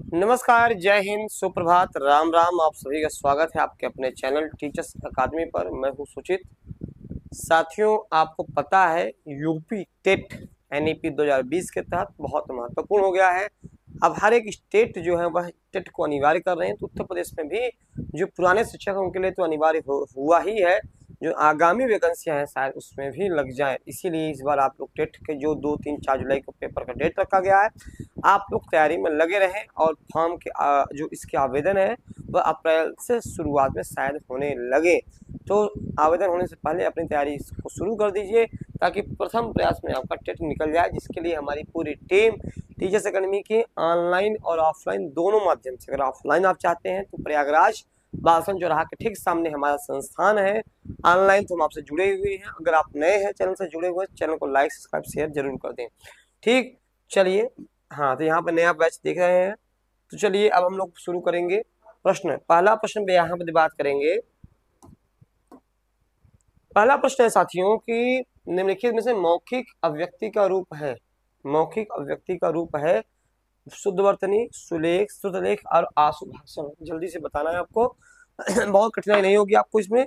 नमस्कार, जय हिंद, सुप्रभात, राम राम। आप सभी का स्वागत है आपके अपने चैनल टीचर्स अकादमी पर। मैं हूं सुचित। साथियों, आपको पता है यूपी टेट एनईपी 2020 के तहत बहुत महत्वपूर्ण हो गया है। अब हर एक स्टेट जो है वह टेट को अनिवार्य कर रहे हैं। तो उत्तर प्रदेश में भी जो पुराने शिक्षक हैं उनके लिए तो अनिवार्य हुआ ही है। जो आगामी वैकेंसियां हैं शायद उसमें भी लग जाए, इसीलिए इस बार आप लोग टेट के जो 2, 3, 4 जुलाई को पेपर का डेट रखा गया है, आप लोग तैयारी में लगे रहें। और फॉर्म के जो इसके आवेदन है वह अप्रैल से शुरुआत में शायद होने लगे। तो आवेदन होने से पहले अपनी तैयारी को शुरू कर दीजिए ताकि प्रथम प्रयास में आपका टेट निकल जाए, जिसके लिए हमारी पूरी टीम टीचर्स अकेडमी की ऑनलाइन और ऑफलाइन दोनों माध्यम से, अगर ऑफलाइन आप चाहते हैं तो प्रयागराज बालसन चौराहा के ठीक सामने हमारा संस्थान है। ऑनलाइन तो हम आपसे जुड़े हुए हैं। अगर आप नए हैं चैनल से जुड़े हुए, चैनल को लाइक सब्सक्राइब शेयर जरूर कर दें। ठीक, चलिए। हाँ, तो यहाँ पर नया बैच देख रहे हैं। तो चलिए अब हम लोग शुरू करेंगे। पहला प्रश्न पे यहाँ पर बात करेंगे। पहला प्रश्न है साथियों कि निम्नलिखित में से मौखिक अभिव्यक्ति का रूप है। मौखिक अभिव्यक्ति का रूप है शुद्धवर्तनी, सुलेख, श्रुतलेख और आशु भाषण। जल्दी से बताना है आपको। बहुत कठिनाई नहीं होगी आपको इसमें।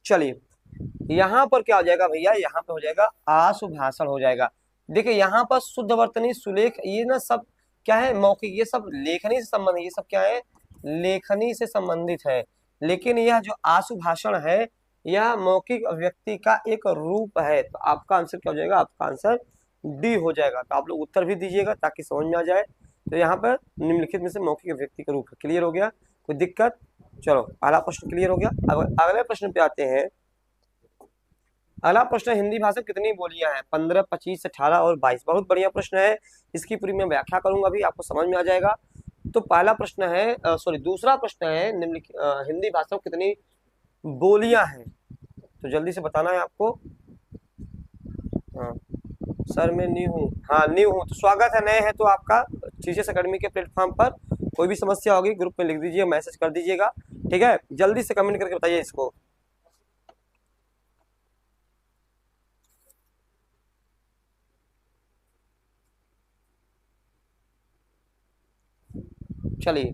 चलिए, यहाँ पर क्या हो जाएगा भैया, यहाँ पे हो जाएगा आशु भाषण हो जाएगा। देखिए यहाँ पर शुद्धवर्तनी, सुलेख, ये ना सब क्या है, मौखिक, ये सब लेखनी से संबंधित, ये सब क्या है, लेखनी से संबंधित है। लेकिन यह जो आशु भाषण है यह मौखिक अभिव्यक्ति का एक रूप है। तो आपका आंसर क्या हो जाएगा, आपका आंसर डी हो जाएगा। तो आप लोग उत्तर भी दीजिएगा ताकि समझ में आ जाए। तो यहाँ पर निम्नलिखित में से मौखिक अभिव्यक्ति का रूप है। क्लियर हो गया, कोई दिक्कत? चलो, पहला प्रश्न क्लियर हो गया। अब अगले प्रश्न पे आते हैं। अगला प्रश्न, हिंदी भाषा कितनी बोलियां हैं? 15, 25, 18 और 22। बहुत बढ़िया प्रश्न है। इसकी पूरी मैं व्याख्या करूंगा, अभी आपको समझ में आ जाएगा। तो पहला प्रश्न है, दूसरा प्रश्न है, हिंदी भाषा में कितनी बोलियां हैं? तो जल्दी से बताना है आपको। हाँ सर, मैं न्यू हूँ। हाँ, न्यू हूँ तो स्वागत है। नए हैं तो आपका टीचर्स अकेडमी के प्लेटफॉर्म पर कोई भी समस्या होगी ग्रुप में लिख दीजिए, मैसेज कर दीजिएगा। ठीक है, जल्दी से कमेंट करके बताइए इसको। चलिए,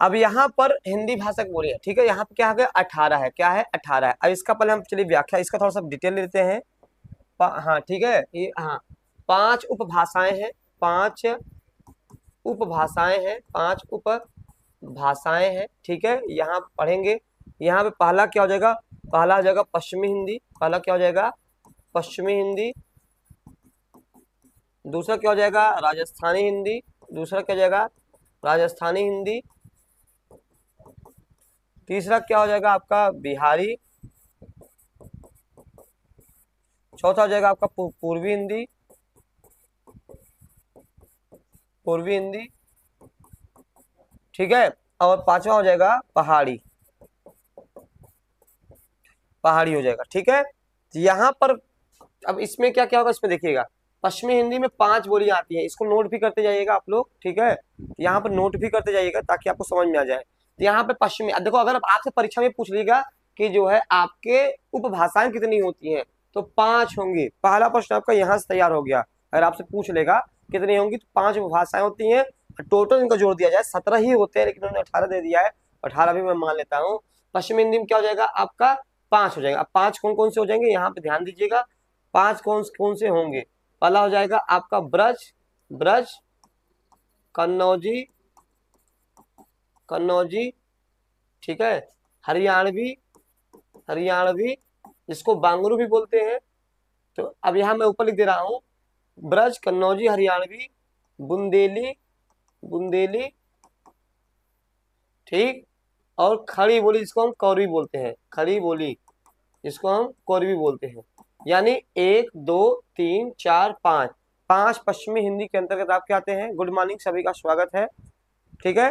अब यहाँ पर हिंदी भाषा की बोलिए। ठीक है, यहाँ पे क्या है, 18 है। क्या है, 18 है। अब इसका पहले हम चलिए व्याख्या, इसका थोड़ा सा डिटेल लेते हैं। हाँ ठीक है, ये हाँ 5 उपभाषाएं हैं। 5 उपभाषाएं हैं। 5 उपभाषाएं हैं। ठीक है, यहाँ पढ़ेंगे। यहाँ पे पहला क्या हो जाएगा, पहला हो जाएगा पश्चिमी हिंदी। पहला क्या हो जाएगा, पश्चिमी हिंदी। दूसरा क्या हो जाएगा, राजस्थानी हिंदी। दूसरा क्या हो जाएगा, राजस्थानी हिंदी। तीसरा क्या हो जाएगा आपका, बिहारी। चौथा हो जाएगा आपका पूर्वी हिंदी। पूर्वी हिंदी, ठीक है। और पांचवा हो जाएगा पहाड़ी। पहाड़ी हो जाएगा। ठीक है, तो यहाँ पर अब इसमें क्या क्या होगा, इसमें देखिएगा पश्चिमी हिंदी में 5 बोलियां आती हैं। इसको नोट भी करते जाइएगा आप लोग। ठीक है, यहाँ पर नोट भी करते जाइएगा ताकि आपको समझ में आ जाए। तो यहाँ पे पश्चिमी, देखो अगर आपसे परीक्षा में पूछ लेगा कि जो है आपके उपभाषाएं कितनी होती हैं, तो 5 होंगी। पहला प्रश्न आपका यहाँ से तैयार हो गया। अगर आपसे पूछ लेगा कितनी होंगी, तो 5 उपभाषाएं होती हैं। टोटल इनका जोड़ दिया जाए 17 ही होते हैं, लेकिन उन्होंने 18 दे दिया है। 18 भी मैं मान लेता हूँ। पश्चिमी हिंदी में क्या हो जाएगा आपका, 5 हो जाएगा। अब 5 कौन कौन से हो जाएंगे, यहाँ पे ध्यान दीजिएगा। 5 कौन कौन से होंगे। पहला हो जाएगा आपका ब्रज, ब्रज, कन्नौजी, कन्नौजी, ठीक है, हरियाणवी, हरियाणवी, जिसको बांगरू भी बोलते हैं। तो अब यहाँ मैं ऊपर लिख दे रहा हूँ, ब्रज, कन्नौजी, हरियाणवी, बुंदेली, बुंदेली, ठीक। और खड़ी बोली, जिसको हम कौरवी बोलते हैं। खड़ी बोली, जिसको हम कौरवी बोलते हैं। यानी 1, 2, 3, 4, 5, 5 पश्चिमी हिंदी के अंतर्गत आपके आते हैं। गुड मॉर्निंग, सभी का स्वागत है। ठीक है,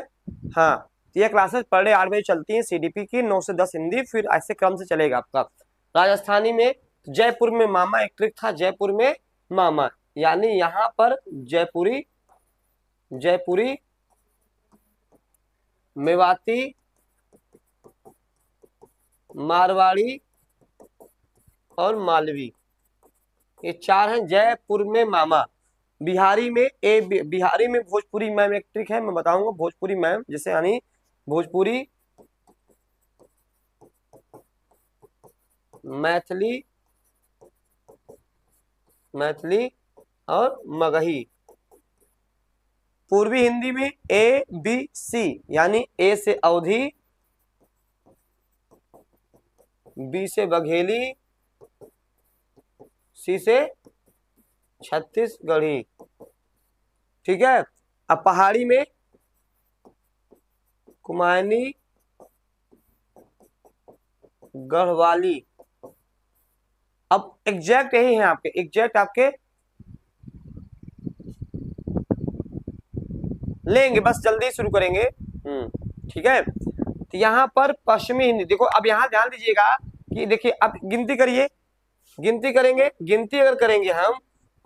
हाँ, ये क्लासेस पर डे 8 बजे चलती हैं सीडीपी की। 9 से 10 हिंदी, फिर ऐसे क्रम से चलेगा आपका। राजस्थानी में जयपुर में मामा एक ट्रिक था, जयपुर में मामा, यानी यहाँ पर जयपुरी, जयपुरी, मेवाती, मारवाड़ी और मालवी, ये चार हैं। जयपुर में मामा, बिहारी में बिहारी में भोजपुरी मैम एक ट्रिक है, मैं बताऊंगा। भोजपुरी मैम जैसे यानी भोजपुरी, मैथिली, मैथिली और मगही। पूर्वी हिंदी में ABC, यानी A से अवधी, B से बघेली, C से छत्तीसगढ़ी। ठीक है। अब पहाड़ी में कुमायूनी, गढ़वाली। अब एग्जैक्ट यही है आपके, एग्जैक्ट आपके लेंगे, बस जल्दी शुरू करेंगे। ठीक है। तो यहाँ पर पश्चिमी हिंदी देखो, अब यहाँ ध्यान दीजिएगा कि देखिए, अब गिनती करिए, गिनती करेंगे, गिनती अगर करेंगे हम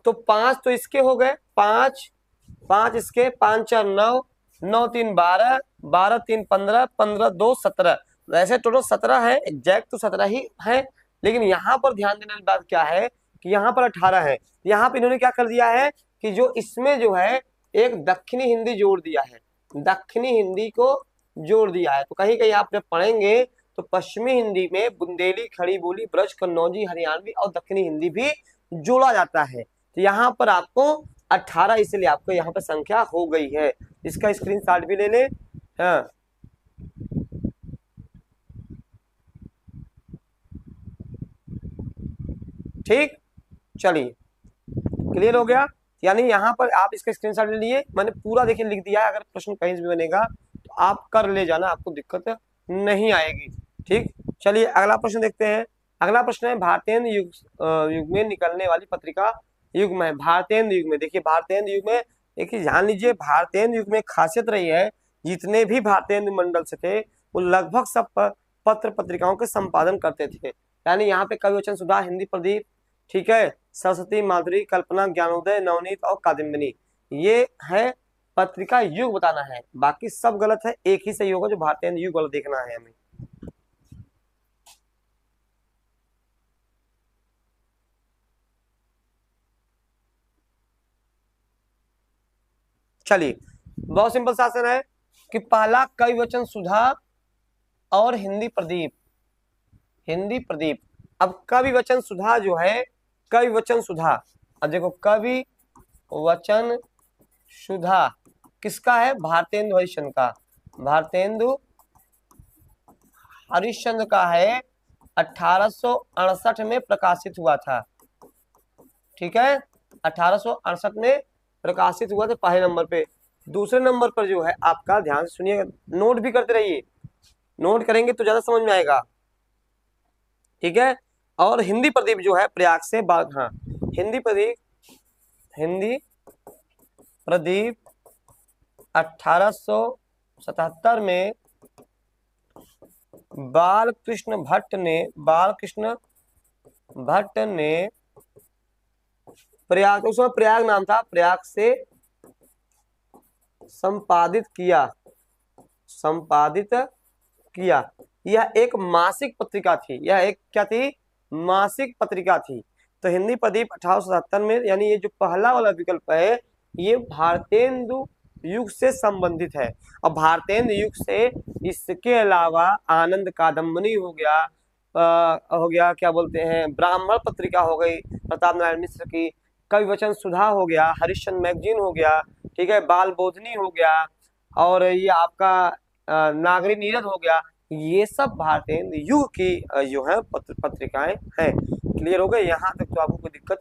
तो 5 तो इसके हो गए, 5 इसके, 5 4 9, 9 3 12, 12 3 15, 15 2 17। वैसे टोटल 17 है, एग्जैक्ट तो 17 ही है, लेकिन यहाँ पर ध्यान देने वाली बात क्या है कि यहाँ पर 18 है। यहाँ पे इन्होंने क्या कर दिया है कि जो इसमें जो है एक दक्षिणी हिंदी जोड़ दिया है, दक्षिणी हिंदी को जोड़ दिया है। तो कहीं कहीं आपने पढ़ेंगे तो पश्चिमी हिंदी में बुंदेली, खड़ी बोली, ब्रज, कन्नौजी, हरियाणवी और दक्षिणी हिंदी भी जोड़ा जाता है। तो यहाँ पर आपको 18, इसलिए आपको यहाँ पर संख्या हो गई है। इसका स्क्रीनशॉट भी ले ले। हाँ, ठीक, चलिए क्लियर हो गया। यानी यहाँ पर आप इसका स्क्रीनशॉट ले लिए, मैंने पूरा देखिए लिख दिया है। अगर प्रश्न कहीं से भी बनेगा तो आप कर ले जाना, आपको दिक्कत नहीं आएगी। ठीक, चलिए अगला प्रश्न देखते हैं। अगला प्रश्न है भारतेंदु युग में निकलने वाली पत्रिका युग्म है। भारतेंदु युग में देखिए, भारतेंदु युग में देखिए, ध्यान लीजिए, भारतेंदु युग में खासियत रही है, जितने भी भारतेंदु मंडल से थे वो लगभग सब पत्र पत्रिकाओं के संपादन करते थे। यानी यहाँ पे कवि वचन सुधा, हिंदी प्रदीप, ठीक है, सरस्वती, माधुरी, कल्पना, ज्ञानोदय, नवनीत और कादम्बिनी, ये है पत्रिका युग बताना है। बाकी सब गलत है, एक ही सही होगा जो भारतेंदु युग वाला देखना है हमें। चलिए, बहुत सिंपल शासन है कि पहला कवि वचन सुधा और हिंदी प्रदीप, हिंदी प्रदीप। अब कवि वचन सुधा जो है, कवि वचन सुधा, अब देखो कवि वचन सुधा किसका है? भारतेंदु हरिश्चंद्र का, भारतेंदु हरिश्चंद्र का है। 1868 में प्रकाशित हुआ था। ठीक है, 1868 में प्रकाशित हुआ था पहले नंबर पे। दूसरे नंबर पर जो है आपका, ध्यान से सुनिएगा, नोट भी करते रहिए, नोट करेंगे तो ज्यादा समझ में आएगा। ठीक है, और हिंदी प्रदीप जो है प्रयाग से हाँ, हिंदी प्रदीप, हिंदी प्रदीप 1877 में बालकृष्ण भट्ट ने प्रयाग, उस समय प्रयाग नाम था, प्रयाग से संपादित किया। यह एक मासिक पत्रिका थी, यह एक क्या थी? मासिक पत्रिका थी। तो हिंदी प्रदीप 1877 में, यानी ये जो पहला वाला विकल्प है ये भारतेंदु युग से संबंधित है। और भारतेंदु युग से इसके अलावा आनंद कादम्बनी हो गया, क्या बोलते हैं, ब्राह्मण पत्रिका हो गई प्रताप नारायण मिश्र की, कवि वचन सुधा हो गया, हरिश्चंद्र मैगजीन हो गया, ठीक है, बाल बोधनी हो गया, और ये आपका नागरी नीरद हो गया। ये सब भारतेंदु युग की जो है पत्रिकाएं हैं। क्लियर हो गए? यहाँ तक तो आपको कोई दिक्कत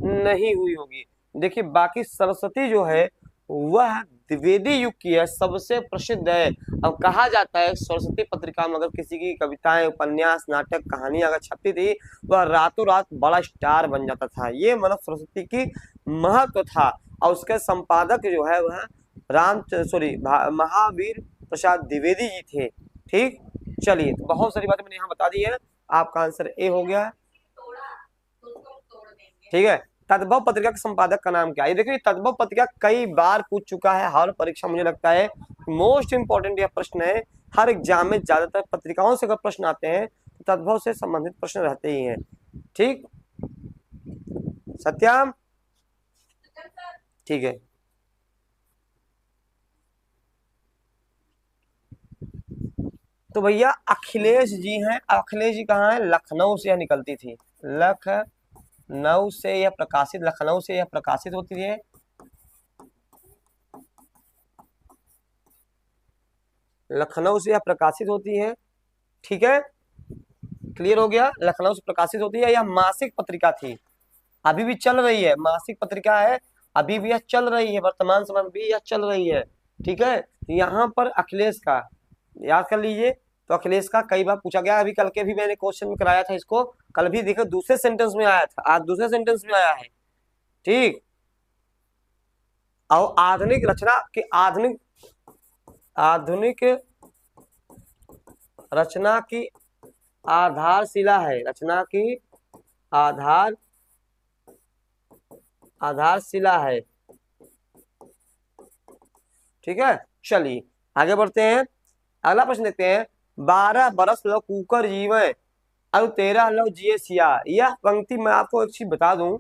नहीं हुई होगी। देखिए, बाकी सरस्वती जो है वह द्विवेदी युग की है, सबसे प्रसिद्ध है। अब कहा जाता है सरस्वती पत्रिका में अगर किसी की कविताएं, उपन्यास, नाटक, कहानी अगर छपती थी वह रातों रात बड़ा स्टार बन जाता था। ये मतलब सरस्वती की महत्व था। और उसके संपादक जो है वह महावीर प्रसाद द्विवेदी जी थे। ठीक, चलिए, तो बहुत सारी बातें मैंने यहाँ बता दी है। आपका आंसर ए हो गया है। ठीक है, तद्भव पत्रिका के संपादक का नाम क्या है? देखिए, तद्भव पत्रिका कई बार पूछ चुका है, हर परीक्षा मुझे लगता है मोस्ट इंपॉर्टेंट यह प्रश्न है, हर एग्जाम में ज्यादातर पत्रिकाओं से अगर प्रश्न आते हैं तो तद्भव से संबंधित प्रश्न रहते ही हैं। ठीक, सत्याम, ठीक है। तो भैया अखिलेश जी हैं, अखिलेश जी कहाँ है? लखनऊ से यह निकलती थी, लखनऊ से यह प्रकाशित, लखनऊ से यह प्रकाशित होती है। लखनऊ से यह प्रकाशित होती है, ठीक है, क्लियर हो गया। लखनऊ से प्रकाशित होती है, यह मासिक पत्रिका थी, अभी भी चल रही है, मासिक पत्रिका है, अभी भी यह चल रही है, वर्तमान समय में भी यह चल रही है, ठीक है। यहाँ पर अखिलेश का याद कर लीजिए, तो अखिलेश का कई बार पूछा गया, अभी कल के भी मैंने क्वेश्चन में कराया था इसको, कल भी देखो दूसरे सेंटेंस में आया था, आज दूसरे सेंटेंस में आया है, ठीक। और आधुनिक रचना के आधुनिक आधुनिक रचना की आधारशिला है, रचना की आधारशिला है, ठीक है। चलिए आगे बढ़ते हैं, अगला प्रश्न देखते हैं। 12 बरस लो कुकर जीवे और 13 लो जिए सिया। यह पंक्ति मैं आपको एक चीज बता दूं,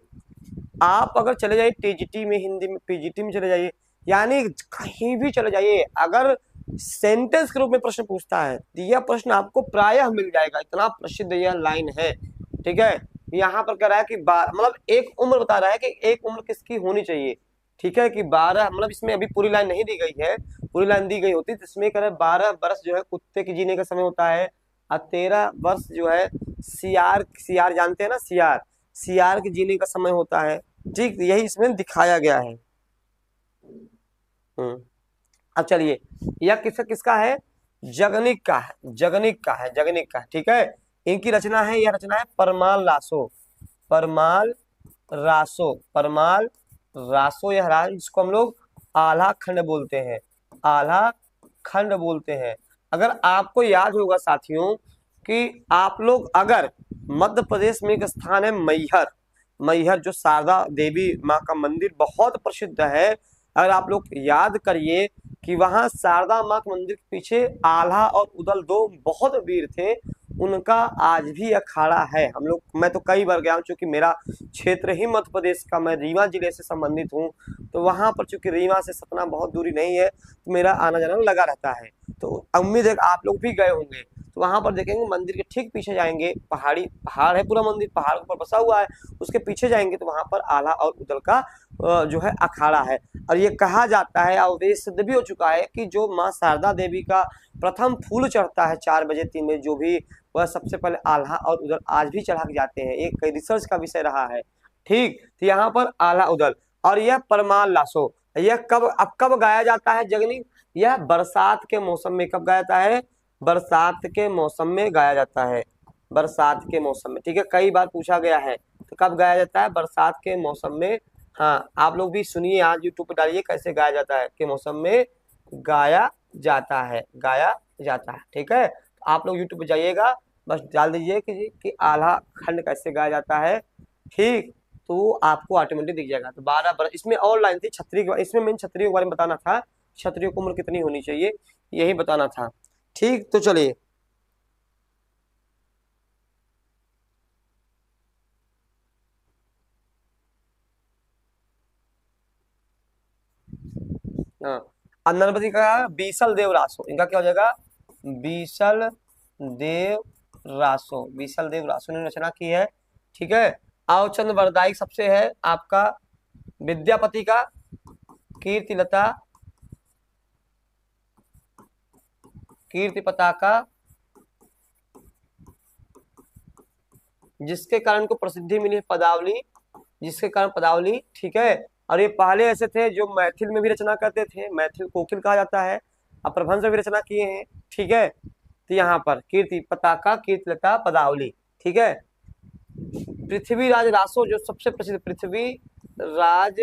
आप अगर चले जाइए टीजीटी में, हिंदी में पीजीटी में चले जाइए, यानी कहीं भी चले जाइए, अगर सेंटेंस के रूप में प्रश्न पूछता है तो यह प्रश्न आपको प्रायः मिल जाएगा, इतना प्रसिद्ध यह लाइन है, ठीक है। यहाँ पर कह रहा है कि मतलब एक उम्र बता रहा है कि एक उम्र किसकी होनी चाहिए, ठीक है, कि 12, मतलब इसमें अभी पूरी लाइन नहीं दी गई है, पूरी लाइन दी गई होती तो इसमें कह रहा है 12 वर्ष जो है कुत्ते के जीने का समय होता है, और 13 वर्ष जो है सियार जानते हैं ना, सियार के जीने का समय होता है, ठीक, यही इसमें दिखाया गया है। अब चलिए, यह किसका है? जगनिक का है, जगनिक का है, जगनिक का, ठीक है। इनकी रचना है, यह रचना है परमाल रासो, परमाल रासो, परमाल रासो, यह राज, इसको हम लोग आल्हा खंड बोलते हैं, आल्हा खंड बोलते हैं। अगर आपको याद होगा साथियों कि आप लोग अगर मध्य प्रदेश में एक स्थान है मैहर, मैहर जो शारदा देवी माँ का मंदिर बहुत प्रसिद्ध है, अगर आप लोग याद करिए कि वहां शारदा माँ के मंदिर के पीछे आल्हा और उदल दो बहुत वीर थे, उनका आज भी अखाड़ा है। हम लोग, मैं तो कई बार गया हूँ, चूंकि मेरा क्षेत्र ही मध्य प्रदेश का, मैं रीवा जिले से संबंधित हूँ, तो वहां पर चूंकि रीवा से सतना बहुत दूरी नहीं है, तो मेरा आना जाना लगा रहता है, तो उम्मीद है आप लोग भी गए होंगे। तो वहां पर देखेंगे मंदिर के ठीक पीछे जाएंगे, पहाड़ है, पूरा मंदिर पहाड़ के ऊपर बसा हुआ है, उसके पीछे जाएंगे तो वहां पर आल्हा और उदल का जो है अखाड़ा है। और ये कहा जाता है और ये सिद्ध भी हो चुका है कि जो माँ शारदा देवी का प्रथम फूल चढ़ता है 4 बजे 3 बजे जो भी, वह सबसे पहले आल्हा और उदल आज भी चढ़ा के जाते हैं, एक रिसर्च का विषय रहा है, ठीक। तो यहाँ पर आल्हा उदल, और यह परमाल लासो, यह कब गाया जाता है जगनी? यह बरसात के मौसम में, कब गाया जाता है? बरसात के मौसम में गाया जाता है, बरसात के मौसम में, ठीक है, कई बार पूछा गया है, तो कब गाया जाता है? बरसात के मौसम में। हाँ, आप लोग भी सुनिए, आज यूट्यूब पे डालिए कैसे गाया जाता है, के मौसम में गाया जाता है, गाया जाता है, ठीक है। आप लोग यूट्यूब पे जाइएगा, बस डाल दीजिए कि आल्हा खंड कैसे गाया जाता है, ठीक, तो आपको ऑटोमेटिक दिख जाएगा। तो 12 बरस, इसमें और लाइन थी छतरी के, इसमें मैंने छतरियों के बारे में बताना था, छतरियों की उम्र कितनी होनी चाहिए यही बताना था, ठीक। तो चलिए हाँ, नरपति का बीसल देव रासो, इनका क्या हो जाएगा? बीसल देव रासो, बीसल देव रासो ने रचना की है, ठीक है। आवचंद वरदायी सबसे है आपका विद्यापति का कीर्तिलता, कीर्ति पताका, जिसके कारण को प्रसिद्धि मिली है पदावली, जिसके कारण पदावली, ठीक है। और ये पहले ऐसे थे जो मैथिल में भी रचना करते थे, मैथिल कोकिल कहा जाता है, अब प्रबंध से भी रचना किए हैं, ठीक है। तो यहाँ पर कीर्ति पताका, कीर्तिलता, पदावली, ठीक है। पृथ्वीराज रासो जो सबसे प्रसिद्ध, पृथ्वीराज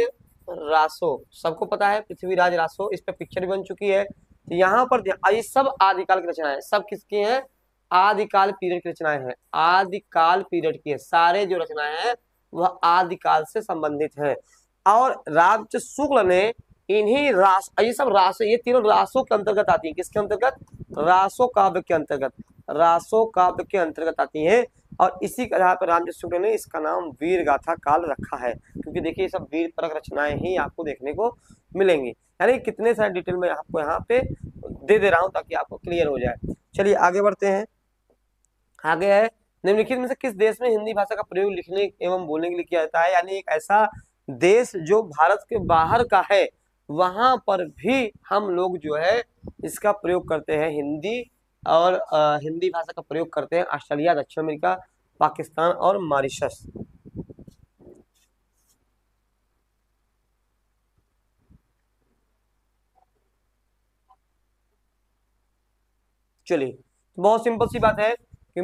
रासो सबको पता है, पृथ्वीराज रासो, इस पे पिक्चर भी बन चुकी है। तो यहाँ पर ये सब आदिकाल की रचनाएं, सब किसकी हैं? आदिकाल पीरियड की रचनाएं हैं, आदिकाल पीरियड की है, सारे जो रचनाएं हैं वह आदिकाल से संबंधित है। और रामचंद्र शुक्ल ने इन्हीं रास, ये सब रास, ये तीनों रासों के अंतर्गत आती है। किसके अंतर्गत? रासो काव्य के अंतर्गत, रासो काव्य के अंतर्गत आती है। और इसी के आधार पर रामचंद्र शुक्ल ने इसका नाम वीर गाथा काल रखा है, क्योंकि देखिए ये सब वीर परक रचनाएं ही आपको देखने को मिलेंगी। यानी कितने सारे डिटेल में आपको यहाँ पे दे दे रहा हूँ ताकि आपको क्लियर हो जाए। चलिए आगे बढ़ते हैं। आगे है, निम्नलिखित में से किस देश में हिंदी भाषा का प्रयोग लिखने एवं बोलने के लिए किया जाता है? यानी एक ऐसा देश जो भारत के बाहर का है, वहां पर भी हम लोग जो है इसका प्रयोग करते हैं हिंदी, और हिंदी भाषा का प्रयोग करते हैं। ऑस्ट्रेलिया, दक्षिण अमेरिका, पाकिस्तान और मॉरिशस। चलिए बहुत सिंपल सी बात है कि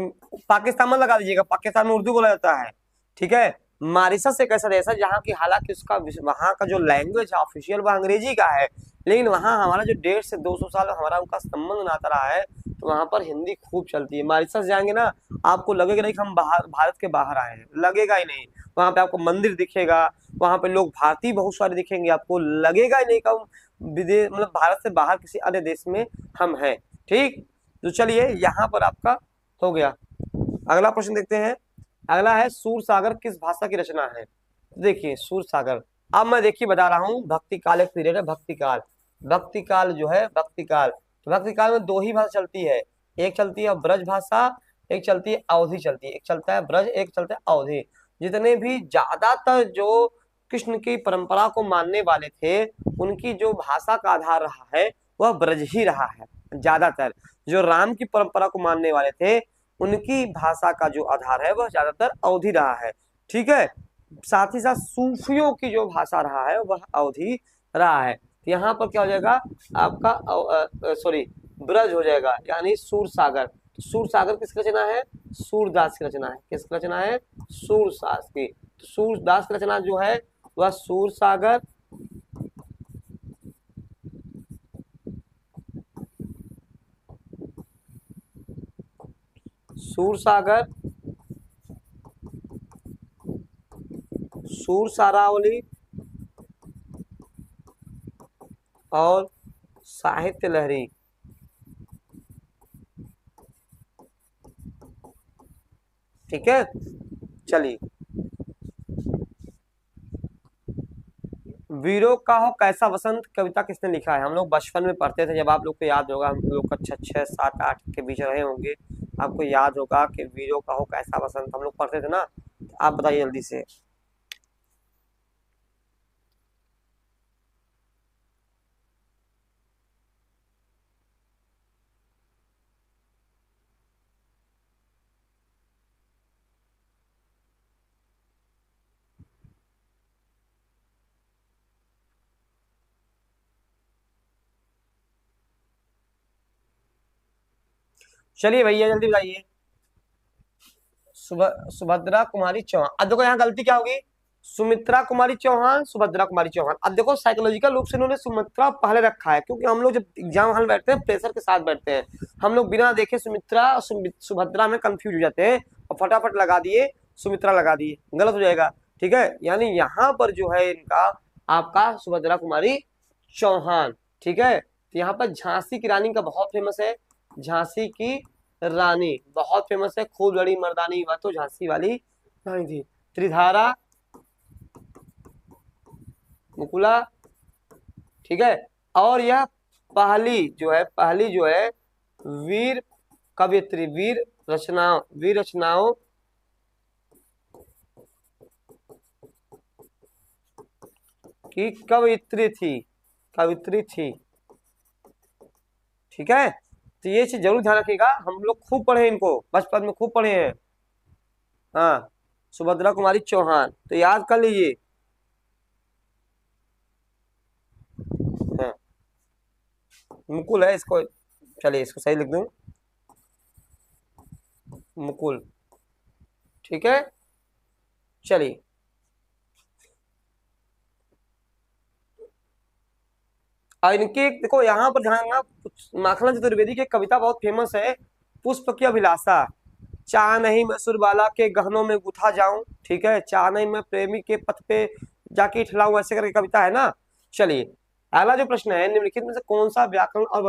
पाकिस्तान में लगा दीजिएगा, पाकिस्तान में उर्दू बोला जाता है, ठीक है। मॉरिशस एक ऐसा देश है जहाँ की हालांकि उसका वहाँ का जो लैंग्वेज है ऑफिशियल वो अंग्रेजी का है, लेकिन वहाँ हमारा जो 150 से 200 साल हमारा उनका संबंध नाता रहा है, तो वहाँ पर हिंदी खूब चलती है। मॉरिशस जाएंगे ना, आपको लगेगा नहीं कि हम बाहर, भारत के बाहर आए हैं, लगेगा ही नहीं। वहाँ पे आपको मंदिर दिखेगा, वहाँ पे लोग भारतीय बहुत सारे दिखेंगे, आपको लगेगा ही नहीं कि हम विदेश, मतलब भारत से बाहर किसी अन्य देश में हम हैं, ठीक। तो चलिए यहाँ पर आपका हो गया। अगला प्रश्न देखते हैं। अगला है सूरसागर किस भाषा की रचना है? देखिए सूरसागर, अब मैं देखिए बता रहा हूँ, भक्ति काल एक पीरियड है, भक्ति काल। भक्ति काल जो है, भक्ति काल, तो भक्ति काल में दो ही भाषा चलती है, एक चलती है ब्रज भाषा, एक चलती है अवधी चलती है, एक चलता है ब्रज, एक चलता है अवधी। जितने भी ज्यादातर जो कृष्ण की परंपरा को मानने वाले थे, उनकी जो भाषा का आधार रहा है वह ब्रज ही रहा है। ज्यादातर जो राम की परंपरा को मानने वाले थे, उनकी भाषा का जो आधार है वह ज्यादातर अवधी रहा है, ठीक है। साथ ही साथ सूफियों की जो भाषा रहा है वह अवधी रहा है। तो यहाँ पर क्या हो जाएगा आपका, सॉरी, ब्रज हो जाएगा, यानी सूरसागर। तो सूरसागर किसकी रचना है? सूरदास की रचना है। किसकी रचना है? सूरदास की। तो सूरदास की रचना जो है वह सूरसागर, सूरसागर, सूरसारावली और साहित्य लहरी। ठीक है, चलिए। वीरों का हो कैसा वसंत कविता किसने लिखा है? हम लोग बचपन में पढ़ते थे, जब आप लोग को याद होगा, हम लोग का 6, 7, 8 के बीच रहे होंगे, आपको याद होगा कि वीरों का हो कैसा वसंत हम लोग पढ़ते थे ना। आप बताइए जल्दी से। चलिए भैया जल्दी बताइए। सुभद्रा कुमारी चौहान। अब देखो यहाँ गलती क्या होगी, सुमित्रा कुमारी चौहान, सुभद्रा कुमारी चौहान। अब देखो साइकोलॉजिकल रूप से इन्होंने सुमित्रा पहले रखा है, क्योंकि हम लोग जब एग्जाम हॉल बैठते हैं प्रेशर के साथ बैठते हैं, हम लोग बिना देखे सुमित्रा और सुभद्रा में कंफ्यूज हो जाते हैं और फटाफट लगा दिए सुमित्रा, लगा दिए, गलत हो जाएगा, ठीक है। यानी यहाँ पर जो है इनका आपका सुभद्रा कुमारी चौहान, ठीक है। तो यहाँ पर झांसी की रानी का बहुत फेमस है, झांसी की रानी बहुत फेमस है, खूब लड़ी मर्दानी, वह तो झांसी वाली रानी थी। त्रिधारा, मुकुला, ठीक है। और यह पहली जो है वीर कवियत्री, वीर रचनाओं की कवियत्री थी, ठीक है। तो ये चीज जरूर ध्यान रखिएगा, हम लोग खूब पढ़े इनको, बचपन में खूब पढ़े हैं। हाँ, सुभद्रा कुमारी चौहान, तो याद कर लीजिए। हाँ, मुकुल है इसको, चलिए इसको सही लिख दूं, मुकुल, ठीक है। चलिए और इनके देखो यहाँ पर ध्यान ना, माखनलाल चतुर्वेदी की कविता बहुत फेमस है, पुष्प की अभिलाषा। चाह नहीं मैं सुरबाला के गहनों में गुथा जाऊं, ठीक है, चाह नहीं मैं प्रेमी के पथ पे जाके ठहराऊं, ऐसे करके कविता है ना। चलिए अगला जो प्रश्न है, निम्नलिखित में से कौन सा व्याकरण और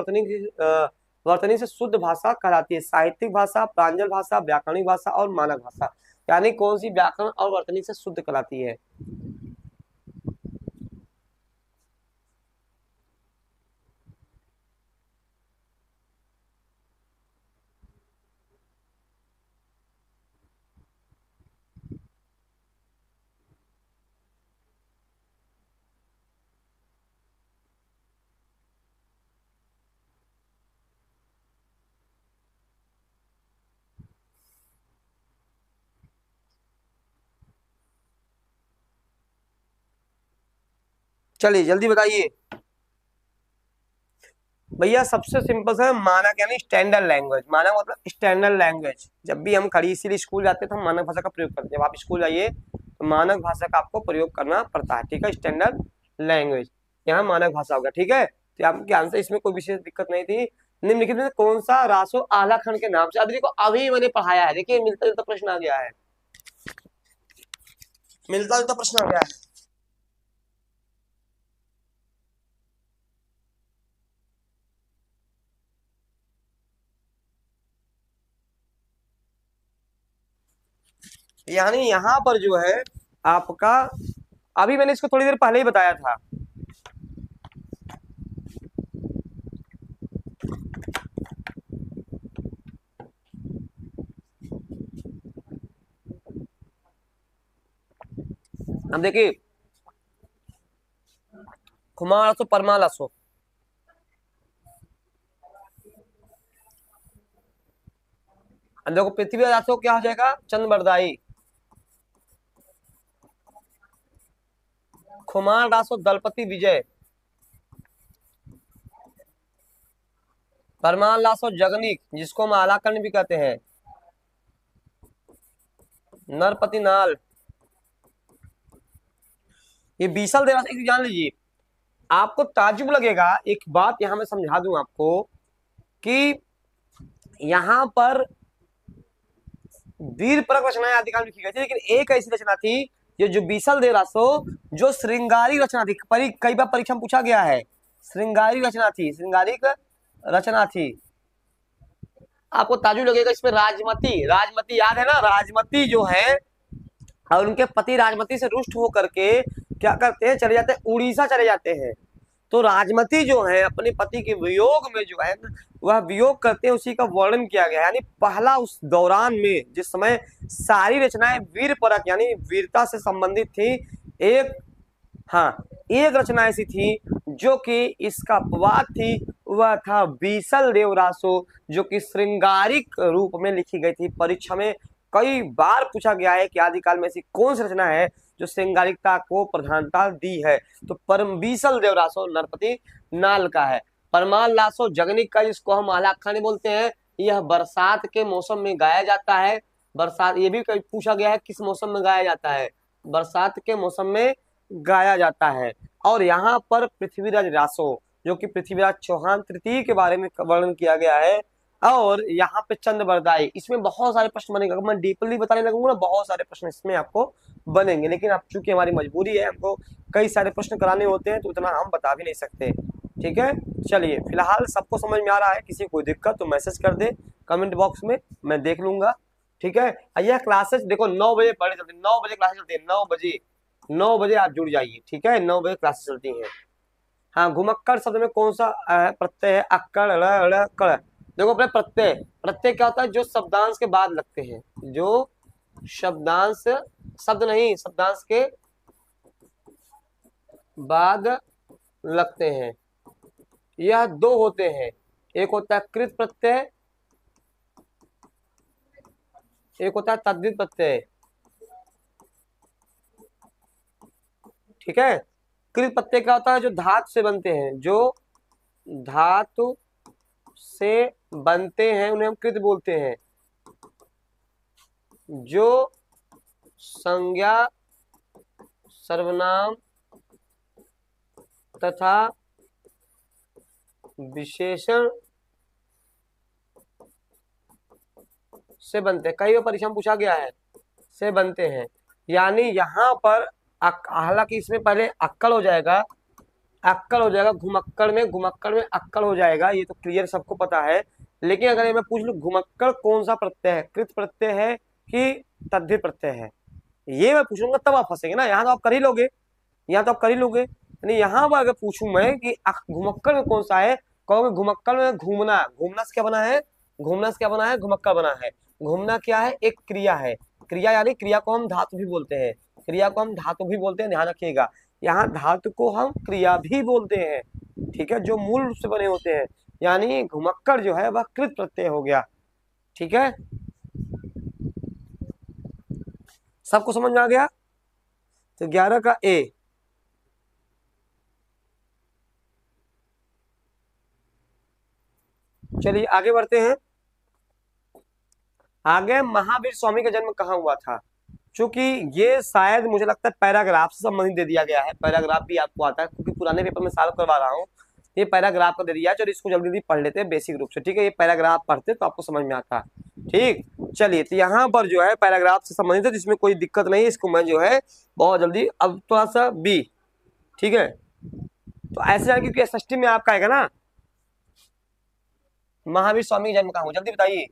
वर्तनी से शुद्ध भाषा कहलाती है? साहित्यिक भाषा, प्रांजल भाषा, व्याकरणिक भाषा और मानक भाषा। यानी कौन सी व्याकरण और वर्तनी से शुद्ध कहलाती है? चलिए जल्दी बताइए भैया। सबसे सिंपल सा मानक यानी स्टैंडर्ड लैंग्वेज। मानक मतलब स्टैंडर्ड लैंग्वेज। जब भी हम खड़ी इसीलिए स्कूल जाते हैं तो हम मानक भाषा का प्रयोग करते हैं। जब आप स्कूल जाइए तो मानक भाषा का आपको प्रयोग करना पड़ता है, ठीक है। स्टैंडर्ड लैंग्वेज यहाँ मानक भाषा होगा, ठीक है। तो आपके आंसर इसमें कोई विशेष दिक्कत नहीं थी। निम्नलिखित में कौन सा रासो आला खंड के नाम से? अब देखो अभी मैंने पढ़ाया है, देखिए मिलता जुलता प्रश्न आ गया है, मिलता जुलता प्रश्न आ गया है। यानी यहाँ पर जो है आपका, अभी मैंने इसको थोड़ी देर पहले ही बताया था। अब देखिए खुमार परमालासो, देखो पृथ्वी रासो क्या हो जाएगा? चंद्रबरदाई। खुमार रासो दलपति विजय। परमान लासो जगनीक, जिसको हम आलाकर्ण भी कहते हैं। नरपति नाल। ये बीसल देवास एक जान लीजिए। आपको ताजुब लगेगा, एक बात यहां मैं समझा दूं आपको कि यहां पर वीर परक रचनाएं आदिकाल लिखी गई थी, लेकिन एक ऐसी रचना थी जो बीसल देवरासो जो श्रृंगारी रचना थी। कई बार परीक्षा में पूछा गया है, श्रृंगारी रचना थी, श्रृंगारिक रचना थी। आपको ताजुब लगेगा इसमें राजमती, राजमती याद है ना? राजमती जो है और उनके पति राजमती से रुष्ट होकर के क्या करते हैं, चले जाते हैं उड़ीसा चले जाते हैं। तो राजमती जो है अपने पति के वियोग में जो है वह वियोग करते हैं, उसी का वर्णन किया गया है। यानी पहला उस दौरान में जिस समय सारी रचनाएं वीर परक यानी वीरता से संबंधित थी, एक हाँ एक रचना ऐसी थी जो कि इसका अपवाद थी, वह था बीसल देवरासो, जो कि श्रृंगारिक रूप में लिखी गई थी। परीक्षा में कई बार पूछा गया है कि आदिकाल में ऐसी कौन सी रचना है जो श्रृंगारिकता को प्रधानता दी है? तो परम बीसल देवरासो नरपति नाल का है। परमान लासो जगनिक का, जिसको हम आलाखानी बोलते हैं, यह बरसात के मौसम में गाया जाता है। बरसात, ये भी पूछा गया है किस मौसम में गाया जाता है? बरसात के मौसम में गाया जाता है। और यहाँ पर पृथ्वीराज रासो, जो कि पृथ्वीराज चौहान तृतीय के बारे में वर्णन किया गया है। और यहाँ पे चंद्रबरदाई, इसमें बहुत सारे प्रश्न बनेंगे। अगर मैं डीपली बताने लगूंगा ना, बहुत सारे प्रश्न इसमें आपको बनेंगे, लेकिन अब चूंकि हमारी मजबूरी है, हमको कई सारे प्रश्न कराने होते हैं, तो उतना हम बता भी नहीं सकते, ठीक है। चलिए फिलहाल सबको समझ में आ रहा है? किसी कोई दिक्कत तो मैसेज कर दे कमेंट बॉक्स में, मैं देख लूंगा, ठीक है। यह क्लासेस देखो 9 बजे पढ़े चलते, 9 बजे क्लासेस चलती है, 9 बजे, 9 बजे आप जुड़ जाइए, ठीक है। 9 बजे क्लासेस चलती हैं। हाँ, घुमक्कड़ शब्द में कौन सा प्रत्यय है? अक्कड़, ड़, कड़। देखो अपने प्रत्यय, प्रत्यय क्या होता है? जो शब्दांश के बाद लगते हैं, जो शब्दांश, शब्द नहीं, शब्दांश के बाद लगते हैं। यह दो होते हैं, एक होता है कृत प्रत्यय, एक होता है तद्धित प्रत्यय, ठीक है। कृत प्रत्यय क्या होता है? जो धातु से बनते हैं, जो धातु से बनते हैं उन्हें हम कृत बोलते हैं। जो संज्ञा, सर्वनाम तथा विशेषण से बनते हैं। कई बार परीक्षा में पूछा गया है, से बनते हैं। यानी यहाँ पर हालांकि इसमें पहले अक्कड़ हो जाएगा, अक्कड़ हो जाएगा, घुमक्कड़ में अक्कड़ हो जाएगा, ये तो क्लियर सबको पता है। लेकिन अगर ये मैं पूछ लूं घुमक्कड़ कौन सा प्रत्यय है, कृत प्रत्यय है कि तद्धित प्रत्यय है, ये मैं पूछूंगा तब आप फंसेंगे ना। यहाँ तो आप कर ही लोगे, यहाँ तो आप कर ही लोगे, यानी यहाँ पर अगर पूछूं मैं कि घुमक्कड़ में कौन सा है, कहोगे घुमक्कड़ में घूमना, घूमना से क्या बना है, घूमना से क्या बना है, घुमक्कड़ बना है। घूमना क्या है, एक क्रिया है, क्रिया यानी क्रिया को हम धातु भी बोलते हैं, क्रिया को हम धातु भी बोलते हैं, ध्यान रखिएगा। यहाँ धातु को हम क्रिया भी बोलते हैं, ठीक है, जो मूल रूप से बने होते हैं। यानी घुमक्कड़ जो है वह कृत प्रत्यय हो गया, ठीक है, सबको समझ में आ गया। तो 11 का ए। चलिए आगे बढ़ते हैं। आगे महावीर स्वामी का जन्म कहाँ हुआ था, क्योंकि ये शायद मुझे लगता है पैराग्राफ से संबंधित दे दिया गया है, पैराग्राफ भी आपको आता है क्योंकि पुराने पेपर में सॉल्व करवा रहा हूँ, ये पैराग्राफ का दे दिया है। चलो इसको जल्दी जल्दी पढ़ लेते हैं बेसिक रूप से, ठीक है, ये पैराग्राफ पढ़ते तो आपको समझ में आता। ठीक, चलिए तो यहाँ पर जो है पैराग्राफ से संबंधित है, जिसमें कोई दिक्कत नहीं, इसको मैं जो है बहुत जल्दी, अब थोड़ा सा बी, ठीक है, तो ऐसे जान क्योंकि एसएसटी में आपका आएगा ना महावीर स्वामी का जन्म कहाँ हुआ, जल्दी बताइए।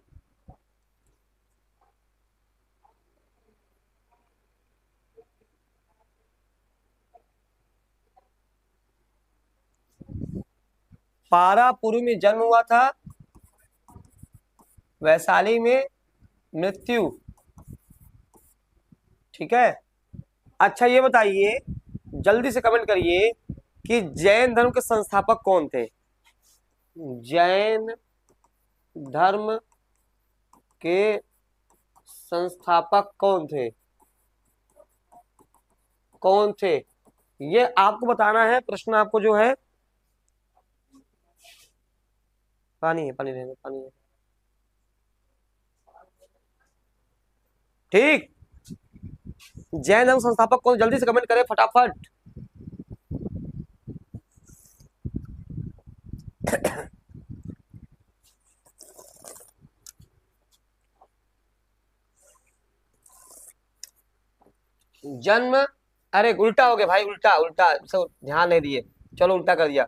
पारापुरी में जन्म हुआ था, वैशाली में मृत्यु, ठीक है। अच्छा ये बताइए, जल्दी से कमेंट करिए कि जैन धर्म के संस्थापक कौन थे, जैन धर्म के संस्थापक कौन थे, कौन थे, ये आपको बताना है। प्रश्न आपको जो है, पानी है, पानी रहने, पानी है, ठीक। जैन धर्म संस्थापक कौन, जल्दी से कमेंट करें फटाफट। जन्म, अरे उल्टा हो गया भाई, उल्टा उल्टा, सब ध्यान नहीं दिए, चलो उल्टा कर दिया।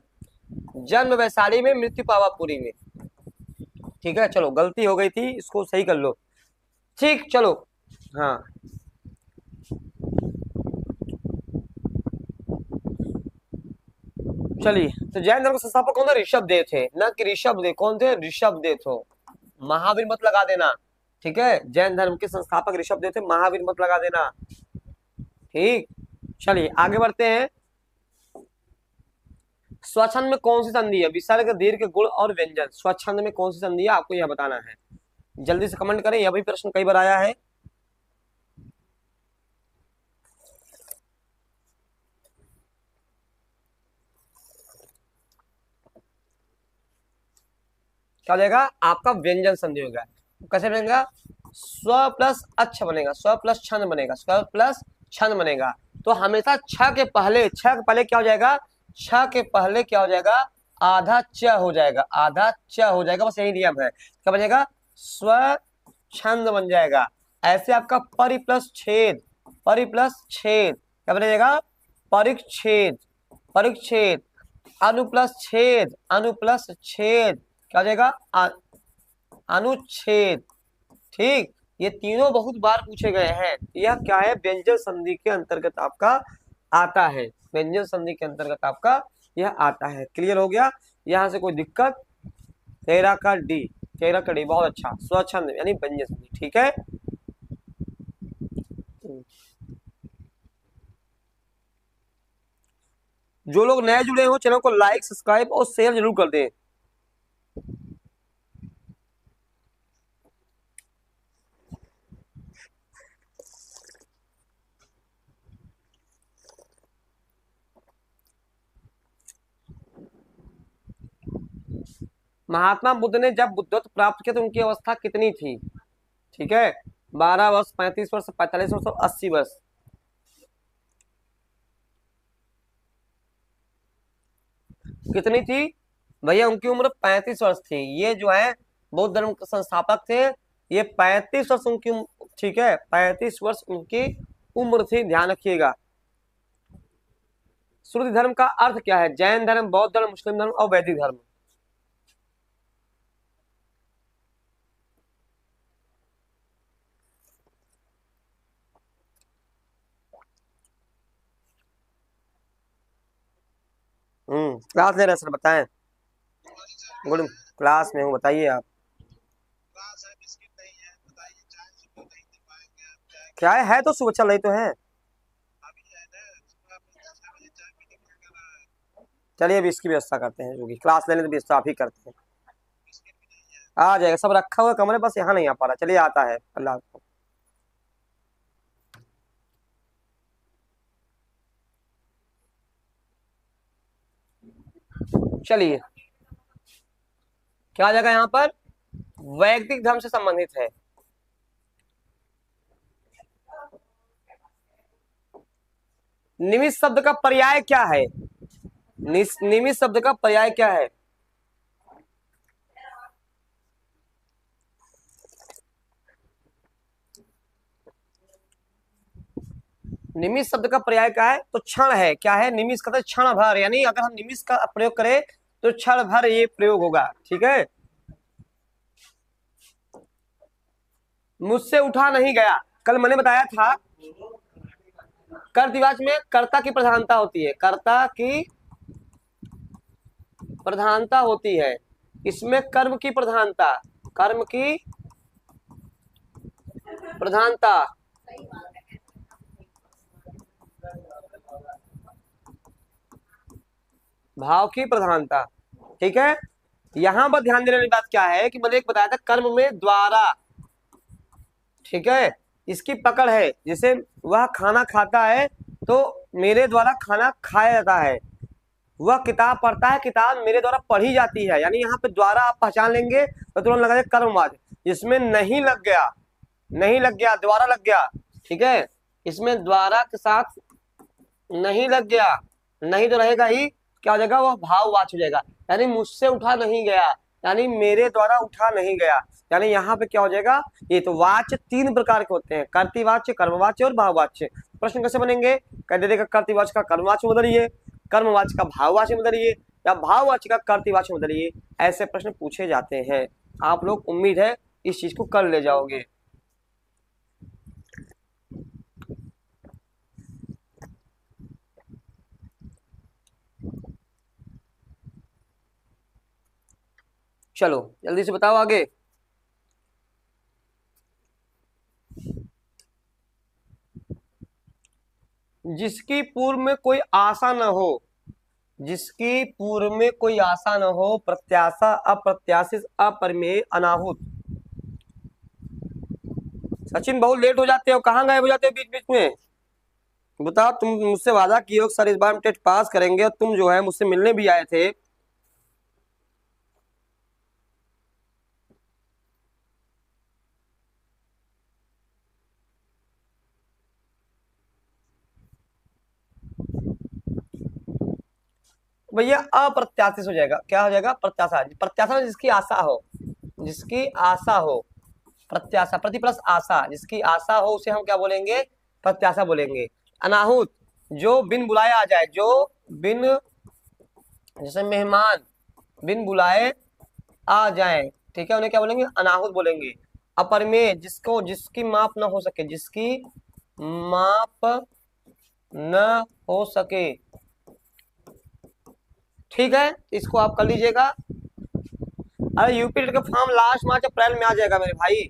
जन्म वैशाली में, मृत्यु पावापुरी में, ठीक है, चलो गलती हो गई थी, इसको सही कर लो, ठीक, चलो। हाँ चलिए, तो जैन धर्म के संस्थापक कौन थे, ऋषभ देव थे, ना कि ऋषभ देव, कौन थे, ऋषभ देव थे, महावीर मत लगा देना, ठीक है, जैन धर्म के संस्थापक ऋषभ देव थे, महावीर मत लगा देना, ठीक। चलिए आगे बढ़ते हैं। स्वच्छंद में कौन सी संधि है, विसर्ग दीर्घ गुण और व्यंजन, स्वच्छंद में कौन सी संधि है आपको यह बताना है, जल्दी से कमेंट करें, यह भी प्रश्न कई बार आया है। क्या बनेगा आपका, व्यंजन संधि होगा, कैसे बनेगा, स्व प्लस अच्छ बनेगा, स्व प्लस छंद बनेगा, स्व प्लस छंद बनेगा। तो हमेशा छ के पहले, छ के पहले क्या हो जाएगा, छ के पहले क्या हो जाएगा, आधा च हो जाएगा, आधा च हो जाएगा, बस यही नियम है। क्या बनेगा, स्व छंद बन जाएगा। ऐसे आपका परि प्लस छेद, परि प्लस छेद क्या बनेगा, परिच्छेद, परिच्छेद, अनु प्लस छेद, अनु प्लस छेद क्या हो जाएगा, अनुच्छेद, ठीक। ये तीनों बहुत बार पूछे गए हैं, यह क्या है, व्यंजन संधि के अंतर्गत आपका आता है, व्यंजन संधि के अंतर्गत आपका यह आता है। क्लियर हो गया, यहां से कोई दिक्कत, 13 का डी, 13 का डी, बहुत अच्छा, स्वच्छंद यानी व्यंजन संधि, ठीक है। जो लोग नए जुड़े हो चैनल को लाइक सब्सक्राइब और शेयर जरूर कर दें। महात्मा बुद्ध ने जब बुद्धत्व प्राप्त किया तो उनकी अवस्था कितनी थी, ठीक है, 12 वर्ष, 35 वर्ष, 45 वर्ष और 80 वर्ष। कितनी थी भैया, उनकी उम्र 35 वर्ष थी, ये जो है बौद्ध धर्म के संस्थापक थे, ये 35 वर्ष उनकी, ठीक है, 35 वर्ष उनकी उम्र थी, ध्यान रखिएगा। श्रुति धर्म का अर्थ क्या है? जैन धर्म, बौद्ध धर्म, मुस्लिम धर्म और वैदिक धर्म। क्लास ले रहे सर, बताएं। गुड, क्लास में हूँ, बताइए आप। क्या है तो सुबह चल रही तो है। चलिए अभी इसकी व्यवस्था करते हैं, जो कि क्लास लेने की व्यवस्था आप ही करते हैं। आ जाएगा, सब रखा हुआ कमरे, बस यहाँ नहीं आ पा रहा। चलिए आता है, अल्लाह को। चलिए क्या आ जाएगा यहाँ पर? वैदिक धर्म से संबंधित है। निमित्त शब्द का पर्याय क्या है? निमित्त शब्द का पर्याय क्या है? निमित्त शब्द का पर्याय क्या है? तो क्षण है। क्या है? निमित्त का क्षण भर, यानी अगर हम निमित्त का प्रयोग करें तो क्षण भर ये प्रयोग होगा। ठीक है। मुझसे उठा नहीं गया, कल मैंने बताया था कर्तवाच्य में कर्ता की प्रधानता होती है, कर्ता की प्रधानता होती है। इसमें कर्म की प्रधानता, कर्म की प्रधानता, भाव की प्रधानता। ठीक है। यहां पर ध्यान देने वाली बात क्या है कि मैंने एक बताया था कर्म में द्वारा। ठीक है। इसकी पकड़ है, जैसे वह खाना खाता है तो मेरे द्वारा खाना खाया जाता है। वह किताब पढ़ता है, किताब मेरे द्वारा पढ़ी जाती है। यानी यहाँ पे द्वारा आप पहचान लेंगे तो तुरंत लगा कर्मवाच्य। इसमें नहीं लग गया, नहीं लग गया, द्वारा लग गया। ठीक है। इसमें द्वारा के साथ नहीं लग गया, नहीं तो रहेगा ही, क्या हो जाएगा? वह भाववाच्य हो जाएगा। यानी मुझसे उठा नहीं गया, यानी मेरे द्वारा उठा नहीं गया। यानी यहाँ पे क्या हो जाएगा? ये तो वाच्य तीन प्रकार के होते हैं, कर्तवाच्य, कर्मवाच्य और भाववाच्य। प्रश्न कैसे बनेंगे? कह दे देगा कर्तवाच्य का कर्मवाच्य बदलिए, कर्मवाच्य का भाववाच्य बदलिए, या भाववाच्य का कर्तवाच्य बदलिए। ऐसे प्रश्न पूछे जाते हैं। आप लोग उम्मीद है इस चीज को कर ले जाओगे। चलो जल्दी से बताओ आगे। जिसकी पूर्व में कोई आशा न हो, जिसकी पूर्व में कोई आशा न हो, प्रत्याशा, अप्रत्याशित, अपरिमेय, अनाहुत। सचिन बहुत लेट हो जाते हो, कहाँ गायब हो जाते हो बीच बीच में? बताओ, तुम मुझसे वादा किए हो सर इस बार हम टेस्ट पास करेंगे, और तुम जो है मुझसे मिलने भी आए थे। भैया अप्रत्याशित हो जाएगा। क्या हो जाएगा? प्रत्याशा। प्रत्याशा में जिसकी आशा हो, जिसकी आशा हो, प्रत्याशा, प्रति प्लस आशा, जिसकी आशा हो उसे हम क्या बोलेंगे? प्रत्याशा बोलेंगे। अनाहुत, जो बिन बुलाए आ जाए, जो बिन, जैसे मेहमान बिन बुलाए आ जाए, ठीक है, उन्हें क्या बोलेंगे? अनाहुत बोलेंगे। अपरिमेय, जिसको, जिसकी माप न हो सके, जिसकी माप न हो सके। ठीक है, इसको आप कर लीजिएगा। अरे यूपी का फॉर्म लास्ट मार्च अप्रैल में आ जाएगा मेरे भाई।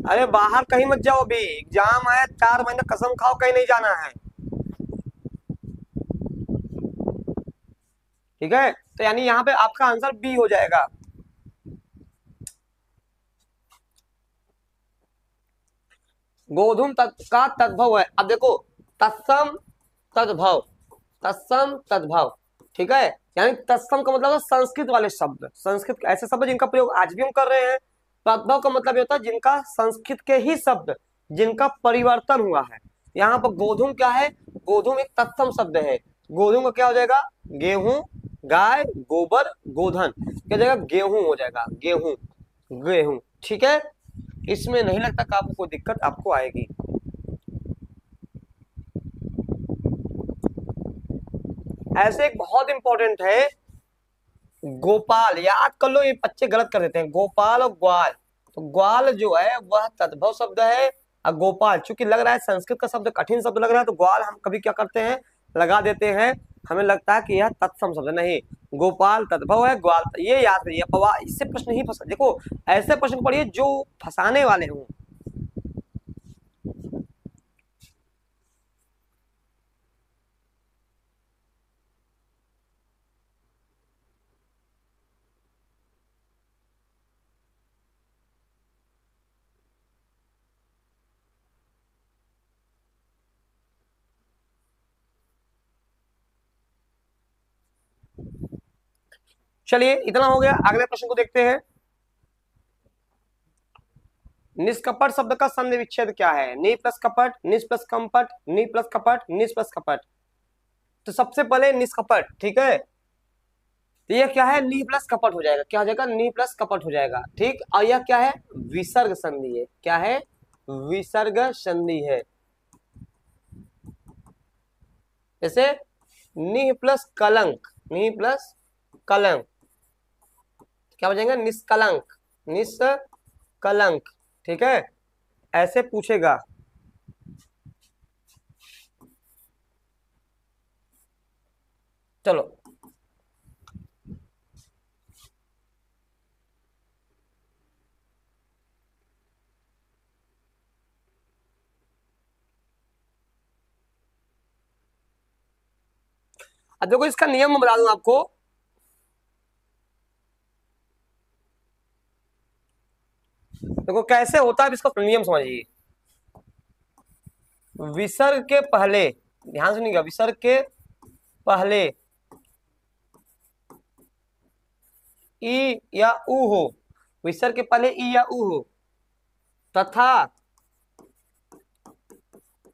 अरे बाहर कहीं मत जाओ, अभी एग्जाम है, 4 महीने, कसम खाओ कहीं नहीं जाना है। ठीक है, तो यानी यहाँ पे आपका आंसर बी हो जाएगा। गोधूम का तद्भव है। अब देखो, तत्सम तद्भव, तत्सम तद्भव। ठीक है, यानी तत्सम का मतलब संस्कृत वाले शब्द, संस्कृत ऐसे शब्द जिनका प्रयोग आज भी हम कर रहे हैं। तद्भव का मतलब ये होता है जिनका संस्कृत के ही शब्द, जिनका परिवर्तन हुआ है। यहाँ पर गोधूम क्या है? गोधूम एक तत्सम शब्द है। गोधूम का क्या हो जाएगा? गेहूं, गाय, गोबर, गोधन। क्या जाएगा? गेहूं हो जाएगा, गेहूं, गेहूं। ठीक है, इसमें नहीं लगता कि आपको कोई दिक्कत आपको आएगी। ऐसे एक बहुत इंपॉर्टेंट है गोपाल, याद कर लो, ये बच्चे गलत कर देते हैं, गोपाल और ग्वाल। तो ग्वाल जो है वह तद्भव शब्द है, और गोपाल चूंकि लग रहा है संस्कृत का शब्द कठिन शब्द लग रहा है, तो ग्वाल हम कभी क्या करते हैं, लगा देते हैं, हमें लगता है कि यह तत्सम शब्द नहीं, गोपाल तद्भव है, ग्वाल, ये याद करिए, अपवाद इससे प्रश्न नहीं फंसा। देखो ऐसे प्रश्न पढ़िए जो फंसाने वाले हों। चलिए इतना हो गया, अगले प्रश्न को देखते हैं। निष्कपट शब्द का संधि विच्छेद क्या है? नि प्लस कपट, निस प्लस कपट, नि प्लस कपट, निस प्लस कपट। तो सबसे पहले निष्कपट, ठीक है, तो यह क्या है, नी प्लस कपट हो जाएगा, क्या हो जाएगा, नी प्लस कपट हो जाएगा, ठीक। और यह क्या है, विसर्ग संधि है, क्या है, विसर्ग संधि है। जैसे नि प्लस कलंक, नि प्लस कलंक क्या हो जाएगा, निष्कलंक, निष्कलंक, ठीक है, ऐसे पूछेगा। चलो अब देखो इसका नियम मैं बता दूं आपको, देखो कैसे होता है, इसका नियम समझिए। विसर्ग के पहले, ध्यान सुनिएगा, विसर्ग के पहले ई या उ हो, विसर्ग के पहले ई या उ हो, तथा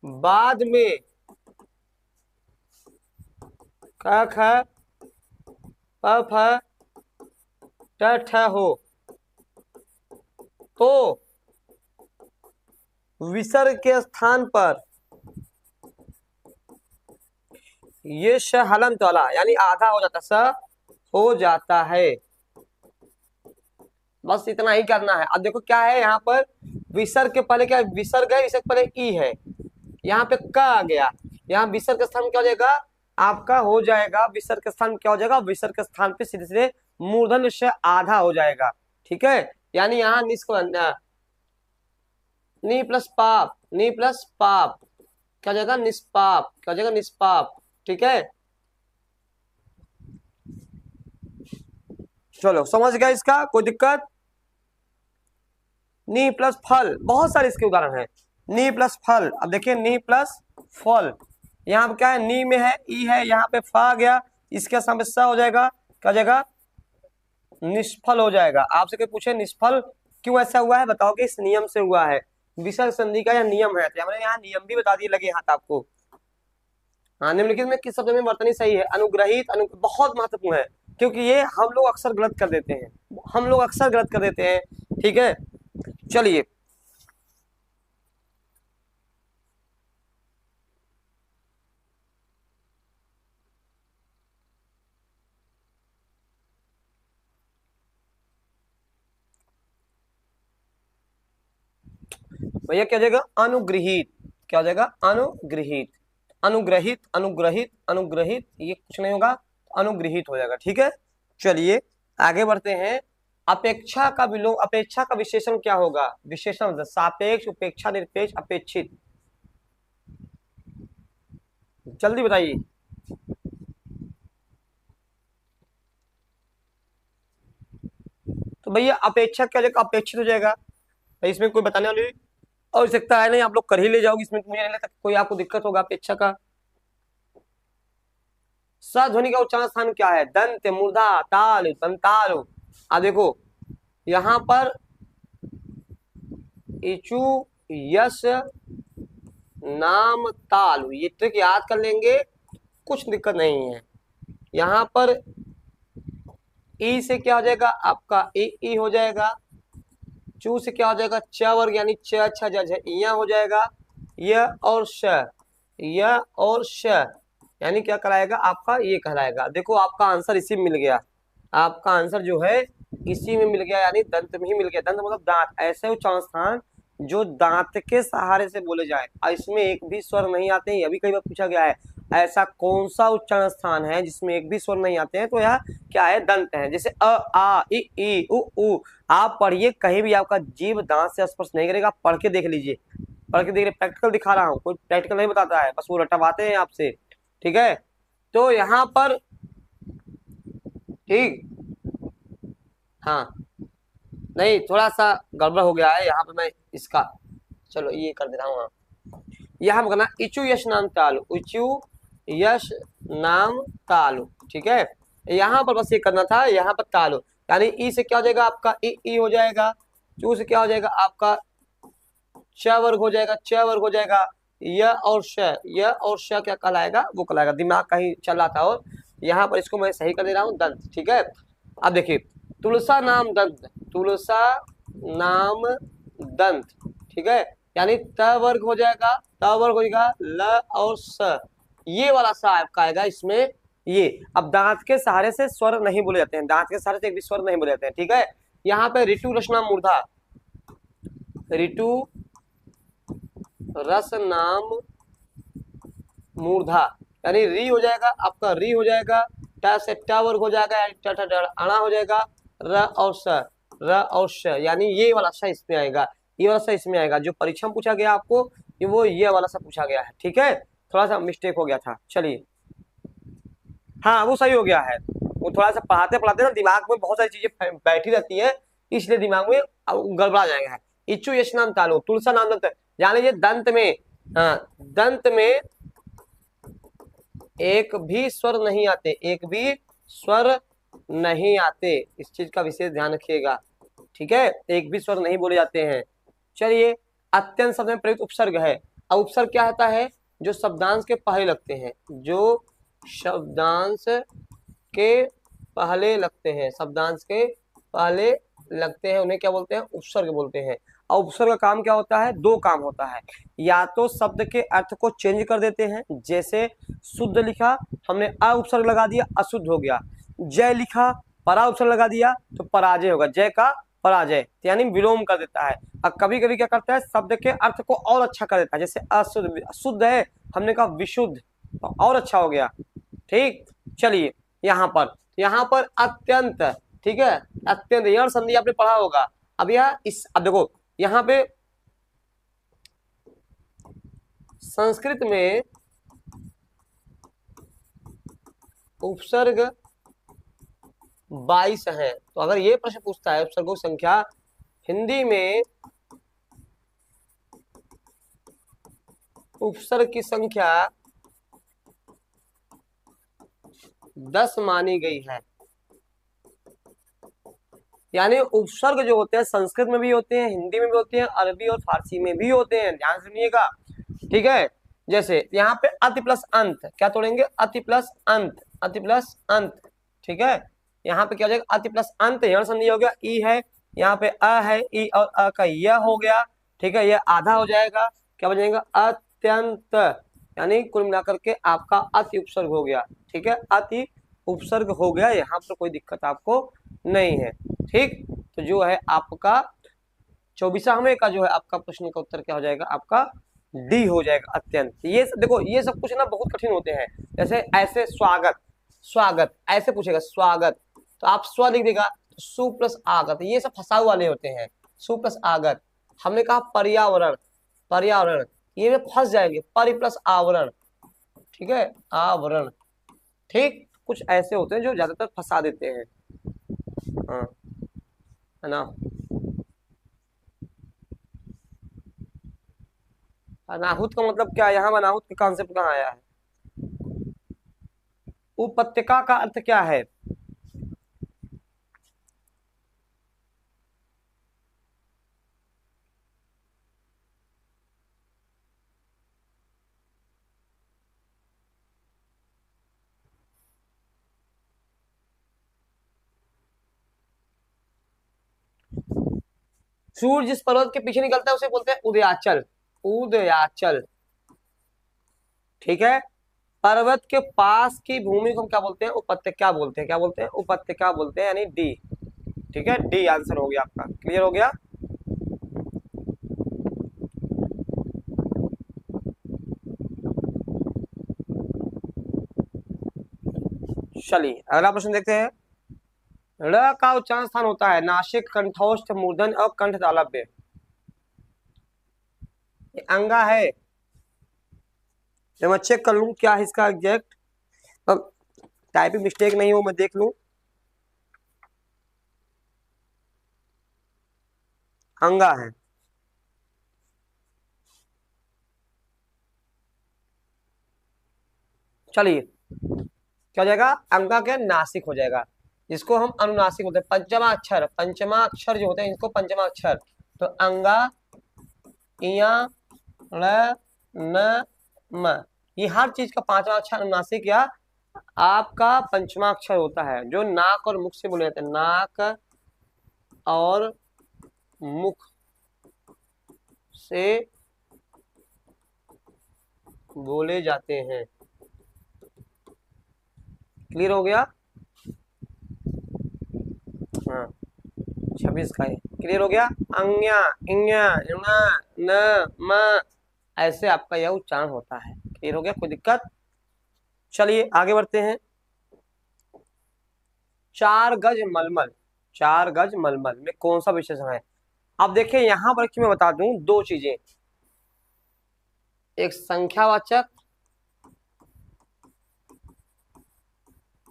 बाद में क ख प फ ट ठ हो, तो विसर्ग के स्थान पर ये श हलंत वाला यानी आधा हो जाता, स हो जाता है। बस इतना ही करना है। अब देखो क्या है, यहाँ पर विसर्ग के पहले क्या है, विसर्ग है, विसर्ग पहले ई है, यहाँ पे क आ गया, यहाँ विसर्ग के स्थान क्या हो जाएगा, आपका हो जाएगा, विसर्ग के स्थान क्या हो जाएगा, विसर्ग के स्थान पे सीधे सीधे मूर्धन्य से आधा हो जाएगा, ठीक है। यानी यहाँ नी प्लस पाप, नी प्लस पाप क्या हो जाएगा, निष्पाप, क्या हो जाएगा, निष्पाप, ठीक है। चलो समझ गया, इसका कोई दिक्कत। नी प्लस फल, बहुत सारे इसके उदाहरण हैं। नी प्लस फल, अब देखिए नी प्लस फल, यहाँ पे क्या है, नी में है, ई है, यहाँ पे फा गया, इसके सामने स हो जाएगा, क्या हो जाएगा, निष्फल हो जाएगा। आपसे कोई पूछे निष्फल क्यों ऐसा हुआ है, बताओ कि इस नियम से हुआ है, विसर्ग संधि का यह नियम है, तो हमने यहाँ नियम भी बता दिए लगे हाथ आपको। हाँ, निम्नलिखित में किस शब्द में वर्तनी सही है, अनुग्रहित, बहुत महत्वपूर्ण है, क्योंकि ये हम लोग अक्सर गलत कर देते हैं, हम लोग अक्सर गलत कर देते हैं, ठीक है। चलिए भैया क्या हो जाएगा, अनुग्रहित, क्या हो जाएगा, अनुग्रहित, अनुग्रहित, अनुग्रहित, अनुग्रहित, ये कुछ नहीं होगा, अनुग्रहित हो जाएगा, ठीक है। चलिए आगे बढ़ते हैं। अपेक्षा का विलोम, अपेक्षा का विशेषण क्या होगा, विशेषण सापेक्ष, उपेक्षा, निरपेक्ष, अपेक्षित, जल्दी बताइए। तो भैया अपेक्षा क्या हो जाएगा, अपेक्षित हो जाएगा, इसमें कोई बताने वाली आवश्यकता है नहीं, आप लोग कर ही ले जाओगे, इसमें मुझे नहीं लगता कोई आपको दिक्कत होगा अपेक्षा का। सध्वनि का उच्चारण स्थान क्या है, दंत, मूर्धा, ताल, तंताल। अब देखो यहां पर इचु, यश, नाम, ताल, ये ट्रिक याद कर लेंगे, कुछ दिक्कत नहीं है। यहां पर ई से क्या हो जाएगा, आपका ई हो जाएगा, चू से क्या हो जाएगा, च वर्ग यानी च छ ज झ, इया हो जाएगा, य और श, य और श, यानी क्या कहलाएगा आपका, ये कहलाएगा। देखो आपका आंसर इसी में मिल गया, आपका आंसर जो है इसी में मिल गया, यानी दंत में ही मिल गया। दंत मतलब दांत, ऐसे उच्चारण स्थान जो दांत के सहारे से बोले जाए और इसमें एक भी स्वर नहीं आते हैं। अभी कई बार पूछा गया है ऐसा कौन सा उच्चारण स्थान है जिसमें एक भी स्वर नहीं आते हैं, तो यह क्या है, दंत है। जैसे अ आ इ उ ऊ, आप पढ़िए कहीं भी आपका जीभ दांत से स्पर्श नहीं करेगा। आप पढ़ के देख लीजिए, पढ़ के देख लीजिए, प्रैक्टिकल दिखा रहा हूँ, कोई प्रैक्टिकल नहीं बताता है, बस वो रटवाते हैं आपसे। ठीक है, तो यहाँ पर ठीक, हाँ नहीं थोड़ा सा गड़बड़ हो गया है यहाँ पे, मैं इसका चलो ये कर दे रहा हूँ। यहाँ पर करना इचु यश नाम तालु, इचु यश नाम तालु। ठीक है, यहाँ पर बस ये करना था, यहाँ पर तालु, यानी ई से क्या हो जाएगा आपका, ई हो जाएगा। चू से क्या हो जाएगा आपका, च वर्ग हो जाएगा, च वर्ग हो जाएगा। य और श क्या कहलाएगा, वो कहलाएगा। दिमाग कहीं चल रहा था और यहाँ पर इसको मैं सही कर दे रहा हूँ, दंत। ठीक है, अब देखिए तुलसा नाम दंत, तुलसा नाम दंत। ठीक है, यानी त वर्ग हो जाएगा, त वर्ग हो जाएगा, ल और स, ये वाला सा आपका आएगा इसमें ये। अब दांत के सहारे से स्वर नहीं बोले जाते हैं, दांत के सहारे से एक भी स्वर नहीं बोले जाते हैं। ठीक है, यहाँ पे ऋतु रचना मूर्धा, ऋतु रस नाम मूर्धा, यानी री हो जाएगा आपका, री हो जाएगा, ट से ट वर्ग हो जाएगा, अणा हो जाएगा, र और स, र और श, यानी ये वाला स इसमें आएगा, ये वाला स इसमें आएगा। जो परीक्षा में पूछा गया आपको वो ये वाला सा पूछा गया है। ठीक है, थोड़ा सा मिस्टेक हो गया था, चलिए हाँ वो सही हो गया है। वो थोड़ा सा पढ़ाते पढ़ाते ना दिमाग में बहुत सारी चीजें बैठी रहती है, इसलिए दिमाग में गड़बड़ा जाएगा। इच्छु यश नाम तालु, तुलसा नाम दंत, यानी ये दंत में, हाँ दंत में एक भी स्वर नहीं आते, एक भी स्वर नहीं आते, इस चीज का विशेष ध्यान रखिएगा। ठीक है, एक भी स्वर नहीं बोले जाते हैं। चलिए अत्यंत शब्द में प्रयुक्त उपसर्ग है। अब उपसर्ग क्या होता है, जो शब्दांश के पहले लगते हैं, जो शब्दांश के पहले लगते हैं, शब्दांश के पहले लगते हैं, उन्हें क्या बोलते हैं, उपसर्ग बोलते हैं। और उपसर्ग का काम क्या होता है, दो काम होता है, या तो शब्द के अर्थ को चेंज कर देते हैं, जैसे शुद्ध लिखा हमने अ उपसर्ग लगा दिया, अशुद्ध हो गया। जय लिखा परा उपसर्ग लगा दिया तो पराजय होगा, जय का पराजय, यानी विलोम कर देता है। और कभी कभी क्या करता है, शब्द के अर्थ को और अच्छा कर देता है, जैसे अशुद्ध, शुद्ध है हमने कहा विशुद्ध, तो और अच्छा हो गया। ठीक, चलिए यहाँ पर अत्यंत, ठीक है, अत्यंत यह संधि आपने पढ़ा होगा। अब यह इस, अब देखो यहाँ पे संस्कृत में उपसर्ग 22 है, तो अगर ये प्रश्न पूछता है उपसर्गों की संख्या, हिंदी में उपसर्ग की संख्या 10 मानी गई है। यानी उपसर्ग जो होते हैं संस्कृत में भी होते हैं, हिंदी में भी होते हैं, अरबी और फारसी में भी होते हैं, ध्यान सुनिएगा। ठीक है, जैसे यहाँ पे अति प्लस अंत, क्या तोड़ेंगे, अति प्लस अंत, अति प्लस अंत। ठीक है, यहाँ पे क्या हो जाएगा, अति प्लस अंत, यण संधि हो गया, ई है, यहाँ पे अ है, ई और अ का यह हो गया। ठीक है, यह आधा हो जाएगा, क्या बन जाएगा, अत्यंत, यानी कुल मिलाकर के आपका अति उपसर्ग हो गया। ठीक है, अति उपसर्ग हो गया, यहाँ पर कोई दिक्कत आपको नहीं है। ठीक, तो जो है आपका 24वें का जो है आपका प्रश्न का उत्तर क्या हो जाएगा, आपका डी हो जाएगा, अत्यंत। ये देखो ये सब कुछ ना बहुत कठिन होते हैं, जैसे ऐसे स्वागत, स्वागत ऐसे पूछेगा स्वागत, तो आप स्व लिख देगा, सु प्लस आगत, ये सब फंसाऊ वाले होते हैं, सु प्लस आगत। हमने कहा पर्यावरण, पर्यावरण, ये में फंस जाएंगे, परि प्लस आवरण। ठीक है, आवरण। ठीक, कुछ ऐसे होते हैं जो ज्यादातर फंसा देते हैं, हाँ है ना। अनाहुत का मतलब क्या है, यहाँ अनाहुत का कॉन्सेप्ट कहाँ आया है, उपत्यका का अर्थ क्या है, सूर्य जिस पर्वत के पीछे निकलता है उसे बोलते हैं उदयाचल, उदयाचल। ठीक है, पर्वत के पास की भूमि को हम क्या बोलते हैं? उपत्यका बोलते हैं। क्या बोलते हैं? उपत्यका बोलते हैं, यानी डी। ठीक है, डी आंसर हो गया आपका। क्लियर हो गया? चलिए अगला प्रश्न देखते हैं। ड़ का उच्चारण स्थान होता है नासिक, कंठोष्ठ, मूर्धन और कंठ तालव्य। अंगा है, जब मैं चेक कर लूं क्या है इसका एग्जैक्ट, अब टाइपिंग मिस्टेक नहीं हो, मैं देख लूं। अंगा है। चलिए क्या हो जाएगा? अंगा के नासिक हो जाएगा, जिसको हम अनुनासिक बोलते हैं। पंचमा अक्षर, पंचमा अक्षर जो होते हैं इनको पंचमा अक्षर। तो अंगा, इया, ड़, न, म, ये हर चीज का पांचवा अक्षर अनुनासिक या आपका पंचमा अक्षर होता है, जो नाक और मुख से बोले जाते हैं। नाक और मुख से बोले जाते हैं। क्लियर हो गया? हाँ 26 का है। क्लियर हो गया? अंग्या, इंग्या, इना, न, म, ऐसे आपका यह उच्चारण होता है। क्लियर हो गया? कोई दिक्कत? चलिए आगे बढ़ते हैं। 4 गज मलमल, 4 गज मलमल में कौन सा विशेषण है? अब देखिए यहां पर मैं बता दूं दो चीजें, एक संख्यावाचक,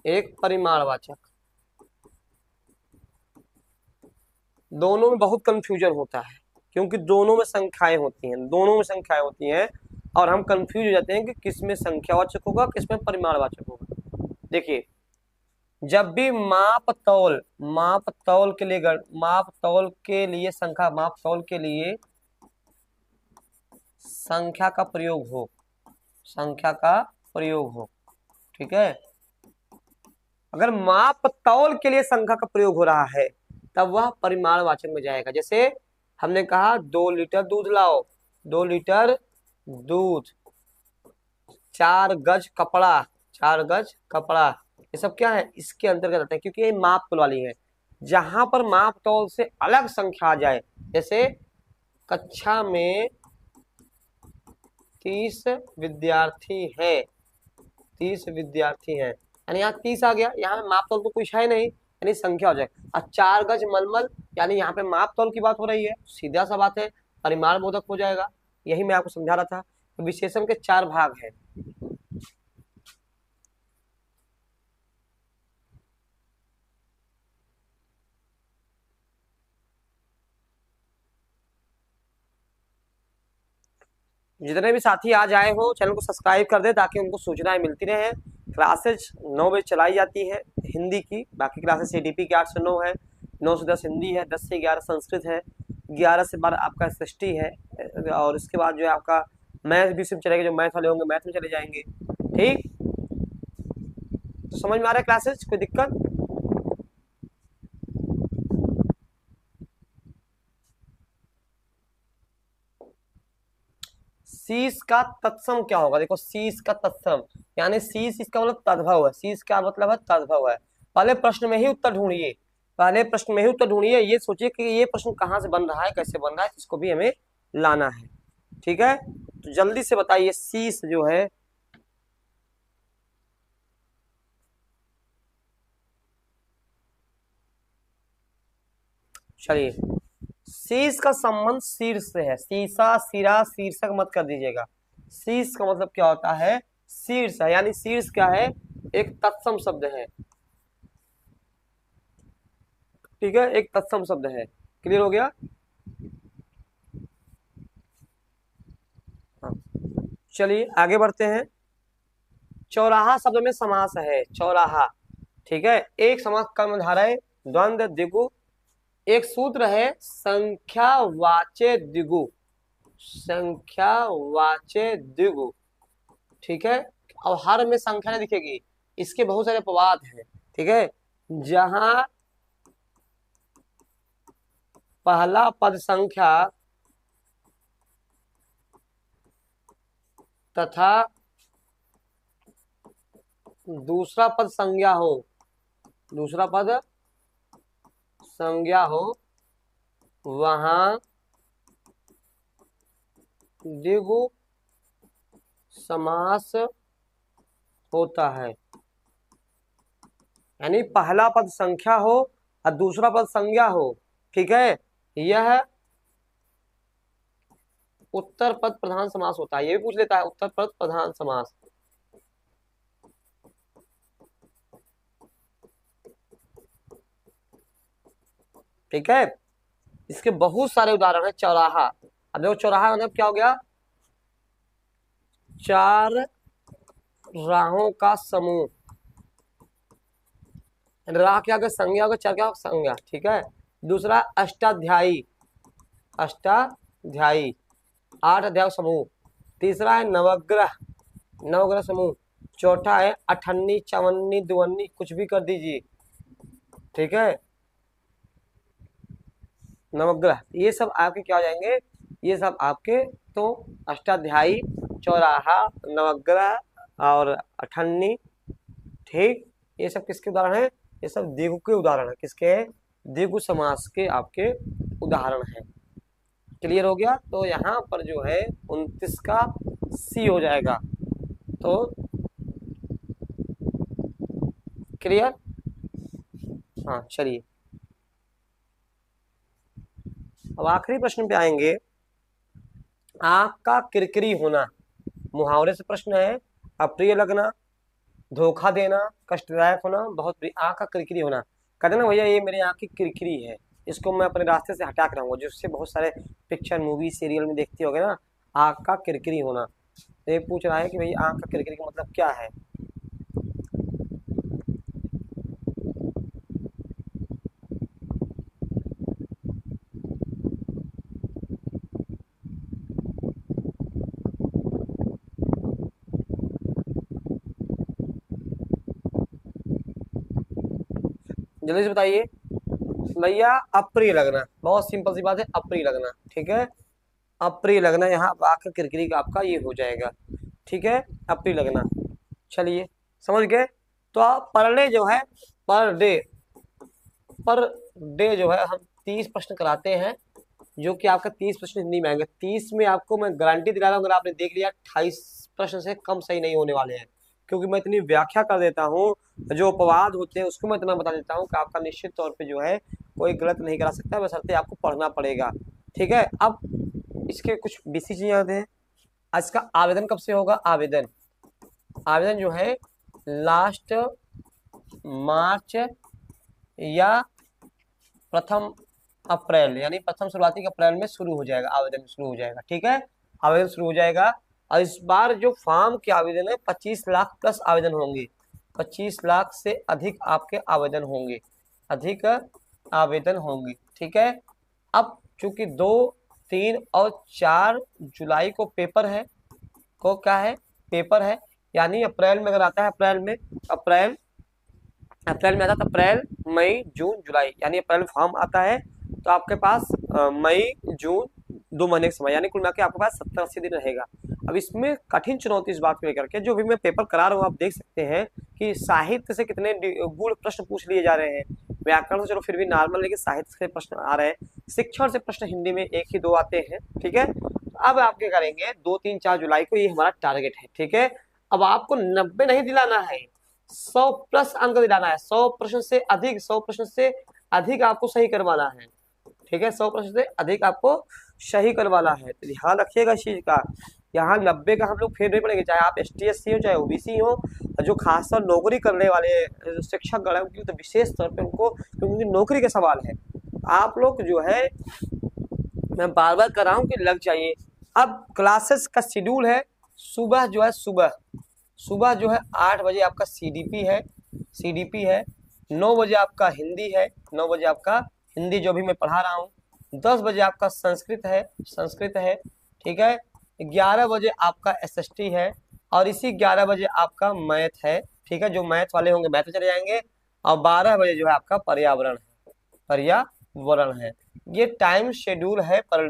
एक परिमाणवाचक। दोनों में बहुत कंफ्यूजन होता है, क्योंकि दोनों में संख्याएं होती हैं, दोनों में संख्याएं होती हैं, और हम कंफ्यूज हो जाते हैं कि किसमें संख्यावाचक होगा, किसमें परिमाणवाचक होगा। देखिए जब भी माप तौल, माप तौल के लिए माप तौल के लिए संख्या, माप तौल के लिए संख्या का प्रयोग हो, संख्या का प्रयोग हो, ठीक है, अगर माप तौल के लिए संख्या का प्रयोग हो रहा है तब वह परिमाणवाचक में जाएगा। जैसे हमने कहा 2 लीटर दूध लाओ, 2 लीटर दूध, 4 गज कपड़ा, 4 गज कपड़ा, ये सब क्या है? इसके अंतर्गत आते हैं, क्योंकि ये माप तौल वाली है। जहां पर माप तौल से अलग संख्या आ जाए, जैसे कक्षा में 30 विद्यार्थी है, 30 विद्यार्थी है, यानी यहाँ 30 आ गया, यहाँ माप तौल तो कुछ है नहीं, यानी संख्या हो जाए। और 4 गज मलमल, यानी यहाँ पे माप तौल की बात हो रही है, सीधा सा बात है, परिमाण बोधक हो जाएगा। यही मैं आपको समझा रहा था। तो विशेषण के 4 भाग हैं। जितने भी साथी आज आए हो चैनल को सब्सक्राइब कर दे, ताकि उनको सूचनाएं मिलती रहे। क्लासेज 9 बजे चलाई जाती है हिंदी की, बाकी क्लासेस सीडीपी की 8 से 9 है, 9 से 10 हिंदी है, 10 से 11 संस्कृत है, 11 से 12 आपका एसएसटी है, और इसके बाद जो है आपका मैथ भी सिर्फ चलेगा, जो मैथ वाले होंगे मैथ में चले जाएंगे। ठीक, तो समझ में आ रहा है क्लासेज? कोई दिक्कत? शीश का तत्सम क्या होगा? देखो शीश का तत्सम, यानी शीश इसका मतलब तद्भव है। शीश क्या मतलब है? तद्भव है। पहले प्रश्न में ही उत्तर ढूंढिए, पहले प्रश्न में ही उत्तर ढूंढिए, ये सोचिए कि ये प्रश्न कहाँ से बन रहा है, कैसे बन रहा है, इसको भी हमें लाना है। ठीक है, तो जल्दी से बताइए शीश जो है, चलिए शीश का संबंध शीर्ष से है। शीशा, सिरा, शीर्षक मत कर दीजिएगा। शीर्ष का मतलब क्या होता है? शीर्ष है, यानी शीर्ष क्या है? एक तत्सम शब्द है। ठीक है, एक तत्सम शब्द है। क्लियर हो गया? हाँ चलिए आगे बढ़ते हैं। चौराहा शब्द में समास है, चौराहा। ठीक है, एक समास कर्मधारय, द्वंद्व, द्विगु। एक सूत्र है संख्यावाचे द्विगु, संख्यावाचे द्विगु। ठीक है, अब हर में संख्या नहीं दिखेगी, इसके बहुत सारे अपवाद हैं। ठीक है, जहां पहला पद संख्या तथा दूसरा पद संज्ञा हो, दूसरा पद संज्ञा हो, वहां द्विगु समास होता है। यानी पहला पद संख्या हो और दूसरा पद संज्ञा हो, ठीक है, यह उत्तर पद प्रधान समास होता है। ये भी पूछ लेता है उत्तर पद प्रधान समास। ठीक है, इसके बहुत सारे उदाहरण है। चौराहा, अब देखो चौराहा मतलब क्या हो गया, चार राहों का समूह। राह क्या होगा, संज्ञा होगा, चार क्या होगा, संज्ञा, ठीक है। दूसरा अष्टाध्यायी, अष्टाध्यायी 8 अध्याय समूह। तीसरा है नवग्रह, नवग्रह समूह। चौथा है अठन्नी, चवन्नी, दुवन्नी, कुछ भी कर दीजिए, ठीक है, नवग्रह। ये सब आपके क्या हो जाएंगे, ये सब आपके तो अष्टाध्यायी, चौराहा, नवग्रह और अठन्नी, ठीक, ये सब किसके उदाहरण है, ये सब द्विगु के उदाहरण है। किसके, द्विगु समास के आपके उदाहरण है। क्लियर हो गया। तो यहाँ पर जो है 29 का सी हो जाएगा। तो क्लियर, हाँ चलिए अब आखिरी प्रश्न पे आएंगे। आंख का किरकिरी होना, मुहावरे से प्रश्न है। अप्रिय लगना, धोखा देना, कष्टदायक होना, बहुत आंख का किरकिरी होना। कहते ना भैया ये मेरी आंख की किरकिरी है, इसको मैं अपने रास्ते से हटा के रहूंगा, जिससे बहुत सारे पिक्चर मूवी सीरियल में देखते होगे ना, आंख का किरकिरी होना। तो ये पूछ रहा है कि भाई आंख का किरकिरी का मतलब क्या है। जल्दी से बताइए भैया। अप्रिय लगना, बहुत सिंपल सी बात है, अप्रिय लगना, ठीक है, अप्रिय लगना। यहाँ आंख का किरकिरी का आपका ये हो जाएगा, ठीक है, अप्रिय लगना। चलिए समझ गए। तो आप पर डे जो है, पर डे, पर डे जो है हम 30 प्रश्न कराते हैं, जो कि आपका 30 प्रश्न हिंदी में आएंगे। 30 में आपको मैं गारंटी दिला रहा हूँ, अगर आपने देख लिया 28 प्रश्न से कम सही नहीं होने वाले हैं, क्योंकि मैं इतनी व्याख्या कर देता हूँ, जो अपवाद होते हैं उसको मैं इतना बता देता हूँ कि आपका निश्चित तौर पे जो है कोई गलत नहीं करा सकता, बशर्ते आपको पढ़ना पड़ेगा, ठीक है। अब इसके कुछ बेसिक चीजें याद हैं। आज का आवेदन कब से होगा, आवेदन, आवेदन जो है लास्ट मार्च या प्रथम अप्रैल, यानी प्रथम शुरुआती अप्रैल में शुरू हो जाएगा, आवेदन शुरू हो जाएगा, ठीक है, आवेदन शुरू हो जाएगा। और इस बार जो फॉर्म के आवेदन है 25 लाख प्लस आवेदन होंगे, 25 लाख से अधिक आपके आवेदन होंगे, अधिक आवेदन होंगे, ठीक है। अब चूंकि 2, 3 और 4 जुलाई को पेपर है, को क्या है, पेपर है, यानी अप्रैल में अगर आता है, अप्रैल में, अप्रैल में आता है, अप्रैल मई जून जुलाई, यानी अप्रैल में फॉर्म आता है, तो आपके पास मई जून 2 महीने का समय, यानी कुल मिला के आपके पास 70-80 दिन रहेगा। अब इसमें कठिन चुनौती इस बात को लेकर के, जो भी मैं पेपर करा रहा हूँ, आप देख सकते हैं कि साहित्य से कितने गुण प्रश्न पूछ लिए जा रहे हैं। व्याकरण से चलो फिर भी नॉर्मल, लेकिन साहित्य से प्रश्न आ रहे हैं, शिक्षण से प्रश्न हिंदी में 1 ही 2 आते हैं, ठीक है। अब आप क्या करेंगे, 2, 3, 4 जुलाई को ये हमारा टारगेट है, ठीक है। अब आपको 90 नहीं दिलाना है, 100 प्लस अंक दिलाना है, 100 प्रश्न से अधिक, 100 प्रश्न से अधिक आपको सही करवाना है, ठीक है, 100 प्रश्न से अधिक आपको सही करवाना है। तो ध्यान रखिएगा इस चीज का। यहाँ 90 का हम लोग फेर नहीं पड़ेंगे, चाहे आप ST/SC हो, चाहे OBC हो, जो खासतौर नौकरी करने वाले शिक्षक गण है उनके लिए तो विशेष तौर पे उनको, क्योंकि नौकरी के सवाल है, आप लोग जो है, मैं बार बार कर रहा हूँ कि लग जाइए। अब क्लासेस का शेड्यूल है, सुबह जो है, सुबह जो है 8 बजे आपका CDP है, 9 बजे आपका हिंदी है, 9 बजे आपका हिंदी जो भी मैं पढ़ा रहा हूँ, 10 बजे आपका संस्कृत है, ठीक है, 11 बजे आपका SST है, और इसी 11 बजे आपका मैथ है, ठीक है, जो मैथ वाले होंगे मैथ में चले जाएंगे, और 12 बजे जो है आपका पर्यावरण है। ये टाइम शेड्यूल है पर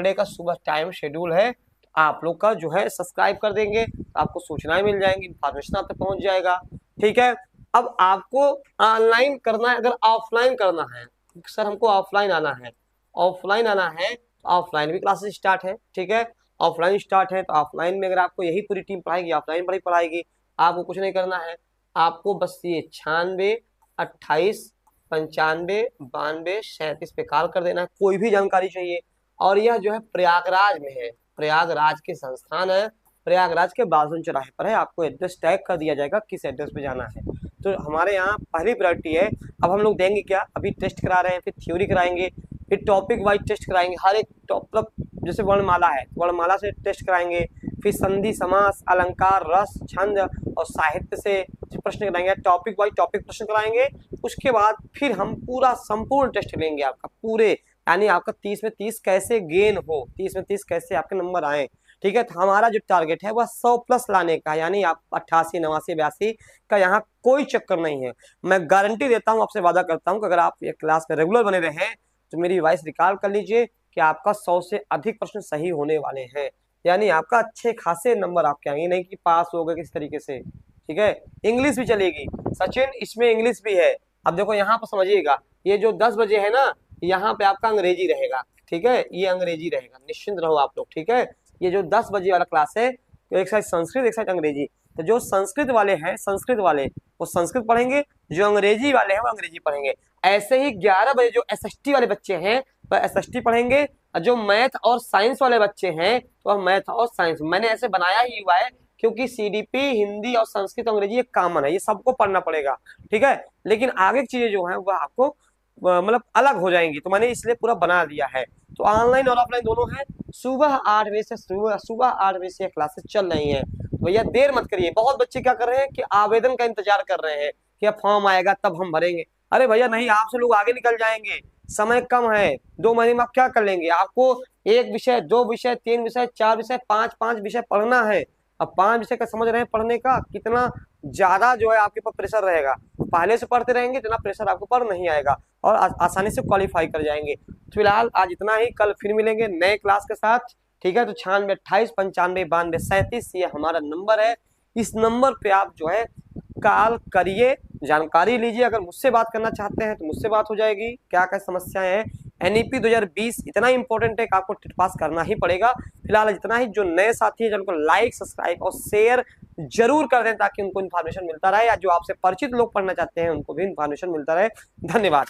डे का सुबह टाइम शेड्यूल है। आप लोग का जो है सब्सक्राइब कर देंगे तो आपको सूचनाएं मिल जाएंगी, इन्फॉर्मेशन आप तक पहुंच जाएगा। ठीक है, अब आपको ऑनलाइन करना है, अगर ऑफलाइन करना है सर हमको ऑफलाइन आना है, ऑफलाइन आना है तो ऑफलाइन भी क्लासेस स्टार्ट है। ठीक है, ऑफलाइन स्टार्ट है तो ऑफलाइन में अगर आपको यही पूरी टीम पढ़ाएगी, ऑफलाइन पर ही पढ़ाएगी, आपको कुछ नहीं करना है। आपको बस ये 96 28 95 92 37 पे कॉल कर देना है, कोई भी जानकारी चाहिए। और यह जो है प्रयागराज में है, प्रयागराज के संस्थान है, प्रयागराज के बासुन चौराहे पर है। आपको एड्रेस टैग कर दिया जाएगा किस एड्रेस पे जाना है। तो हमारे यहाँ पहली प्रायोरिटी है। अब हम लोग देंगे क्या, अभी टेस्ट करा रहे हैं, फिर थ्योरी कराएंगे, फिर टॉपिक वाइज टेस्ट कराएंगे। हर एक मतलब जैसे वर्णमाला है, वर्णमाला से टेस्ट कराएंगे, फिर संधि, समास, अलंकार, रस, छंद और साहित्य से प्रश्न कराएंगे, टॉपिक वाइज टॉपिक प्रश्न कराएंगे। उसके बाद फिर हम पूरा संपूर्ण टेस्ट लेंगे आपका, पूरे यानी आपका 30 में 30 कैसे गेन हो, 30 में 30 कैसे आपके नंबर आए। ठीक है, तो हमारा जो टारगेट है वह 100 प्लस लाने का, यानी आप 88 89 82 का यहाँ कोई चक्कर नहीं है। मैं गारंटी देता हूँ, आपसे वादा करता हूँ कि अगर आप ये क्लास में रेगुलर बने रहे तो मेरी वॉइस रिकॉर्ड कर लीजिए कि आपका 100 से अधिक प्रश्न सही होने वाले हैं, यानी आपका अच्छे खासे नंबर आपके आएंगे, नहीं कि पास हो गए किस तरीके से। ठीक है, इंग्लिश भी चलेगी सचिन, इसमें इंग्लिश भी है। अब देखो यहाँ पर समझिएगा, ये जो 10 बजे है ना, यहाँ पे आपका अंग्रेजी रहेगा। ठीक है, ये अंग्रेजी रहेगा, निश्चिंत रहो आप लोग। ठीक है, ये जो 10 बजे वाला क्लास है, तो एक साइड संस्कृत एक साइड अंग्रेजी। तो जो संस्कृत वाले हैं, संस्कृत वाले वो संस्कृत पढ़ेंगे, जो अंग्रेजी वाले हैं वो अंग्रेजी पढ़ेंगे। ऐसे ही 11 बजे जो एसएसटी वाले बच्चे हैं वह एसएसटी पढ़ेंगे, और जो मैथ और साइंस वाले बच्चे हैं तो वह मैथ और साइंस। मैंने ऐसे बनाया ही हुआ है क्योंकि सीडीपी, हिंदी और संस्कृत अंग्रेजी एक कॉमन है, ये सबको पढ़ना पड़ेगा। ठीक है, लेकिन आगे की चीजें जो है वह आपको मतलब अलग हो जाएंगी, तो मैंने इसलिए पूरा बना दिया है। तो ऑनलाइन और ऑफलाइन दोनों है। सुबह 8 बजे से सुबह 8 बजे से क्लासेस चल रही हैं। भैया देर मत करिए। बहुत बच्चे क्या कर रहे हैं कि आवेदन का इंतजार कर रहे हैं कि अब फॉर्म आएगा तब हम भरेंगे। अरे भैया नहीं, आपसे लोग आगे निकल जाएंगे, समय कम है। 2 महीने में आप क्या कर लेंगे? आपको एक विषय, 2 विषय, 3 विषय, 4 विषय, 5 विषय पढ़ना है। अब 5 विषय का समझ रहे हैं पढ़ने का कितना ज्यादा जो है आपके ऊपर प्रेशर रहेगा। पहले से पढ़ते रहेंगे इतना प्रेशर आपके ऊपर नहीं आएगा और आसानी से क्वालिफाई कर जाएंगे। फिलहाल आज इतना ही, कल फिर मिलेंगे नए क्लास के साथ। ठीक है, तो 96 28 95 92 37 ये हमारा नंबर है। इस नंबर पे आप जो है कॉल करिए, जानकारी लीजिए। अगर मुझसे बात करना चाहते हैं तो मुझसे बात हो जाएगी, क्या क्या समस्याएं हैं। एनईपी 2020 इतना इंपॉर्टेंट है कि आपको टेट पास करना ही पड़ेगा। फिलहाल इतना ही। जो नए साथी हैं जिनको लाइक, सब्सक्राइब और शेयर जरूर कर दें ताकि उनको इन्फॉर्मेशन मिलता रहे, या जो आपसे परिचित लोग पढ़ना चाहते हैं उनको भी इन्फॉर्मेशन मिलता रहे। धन्यवाद।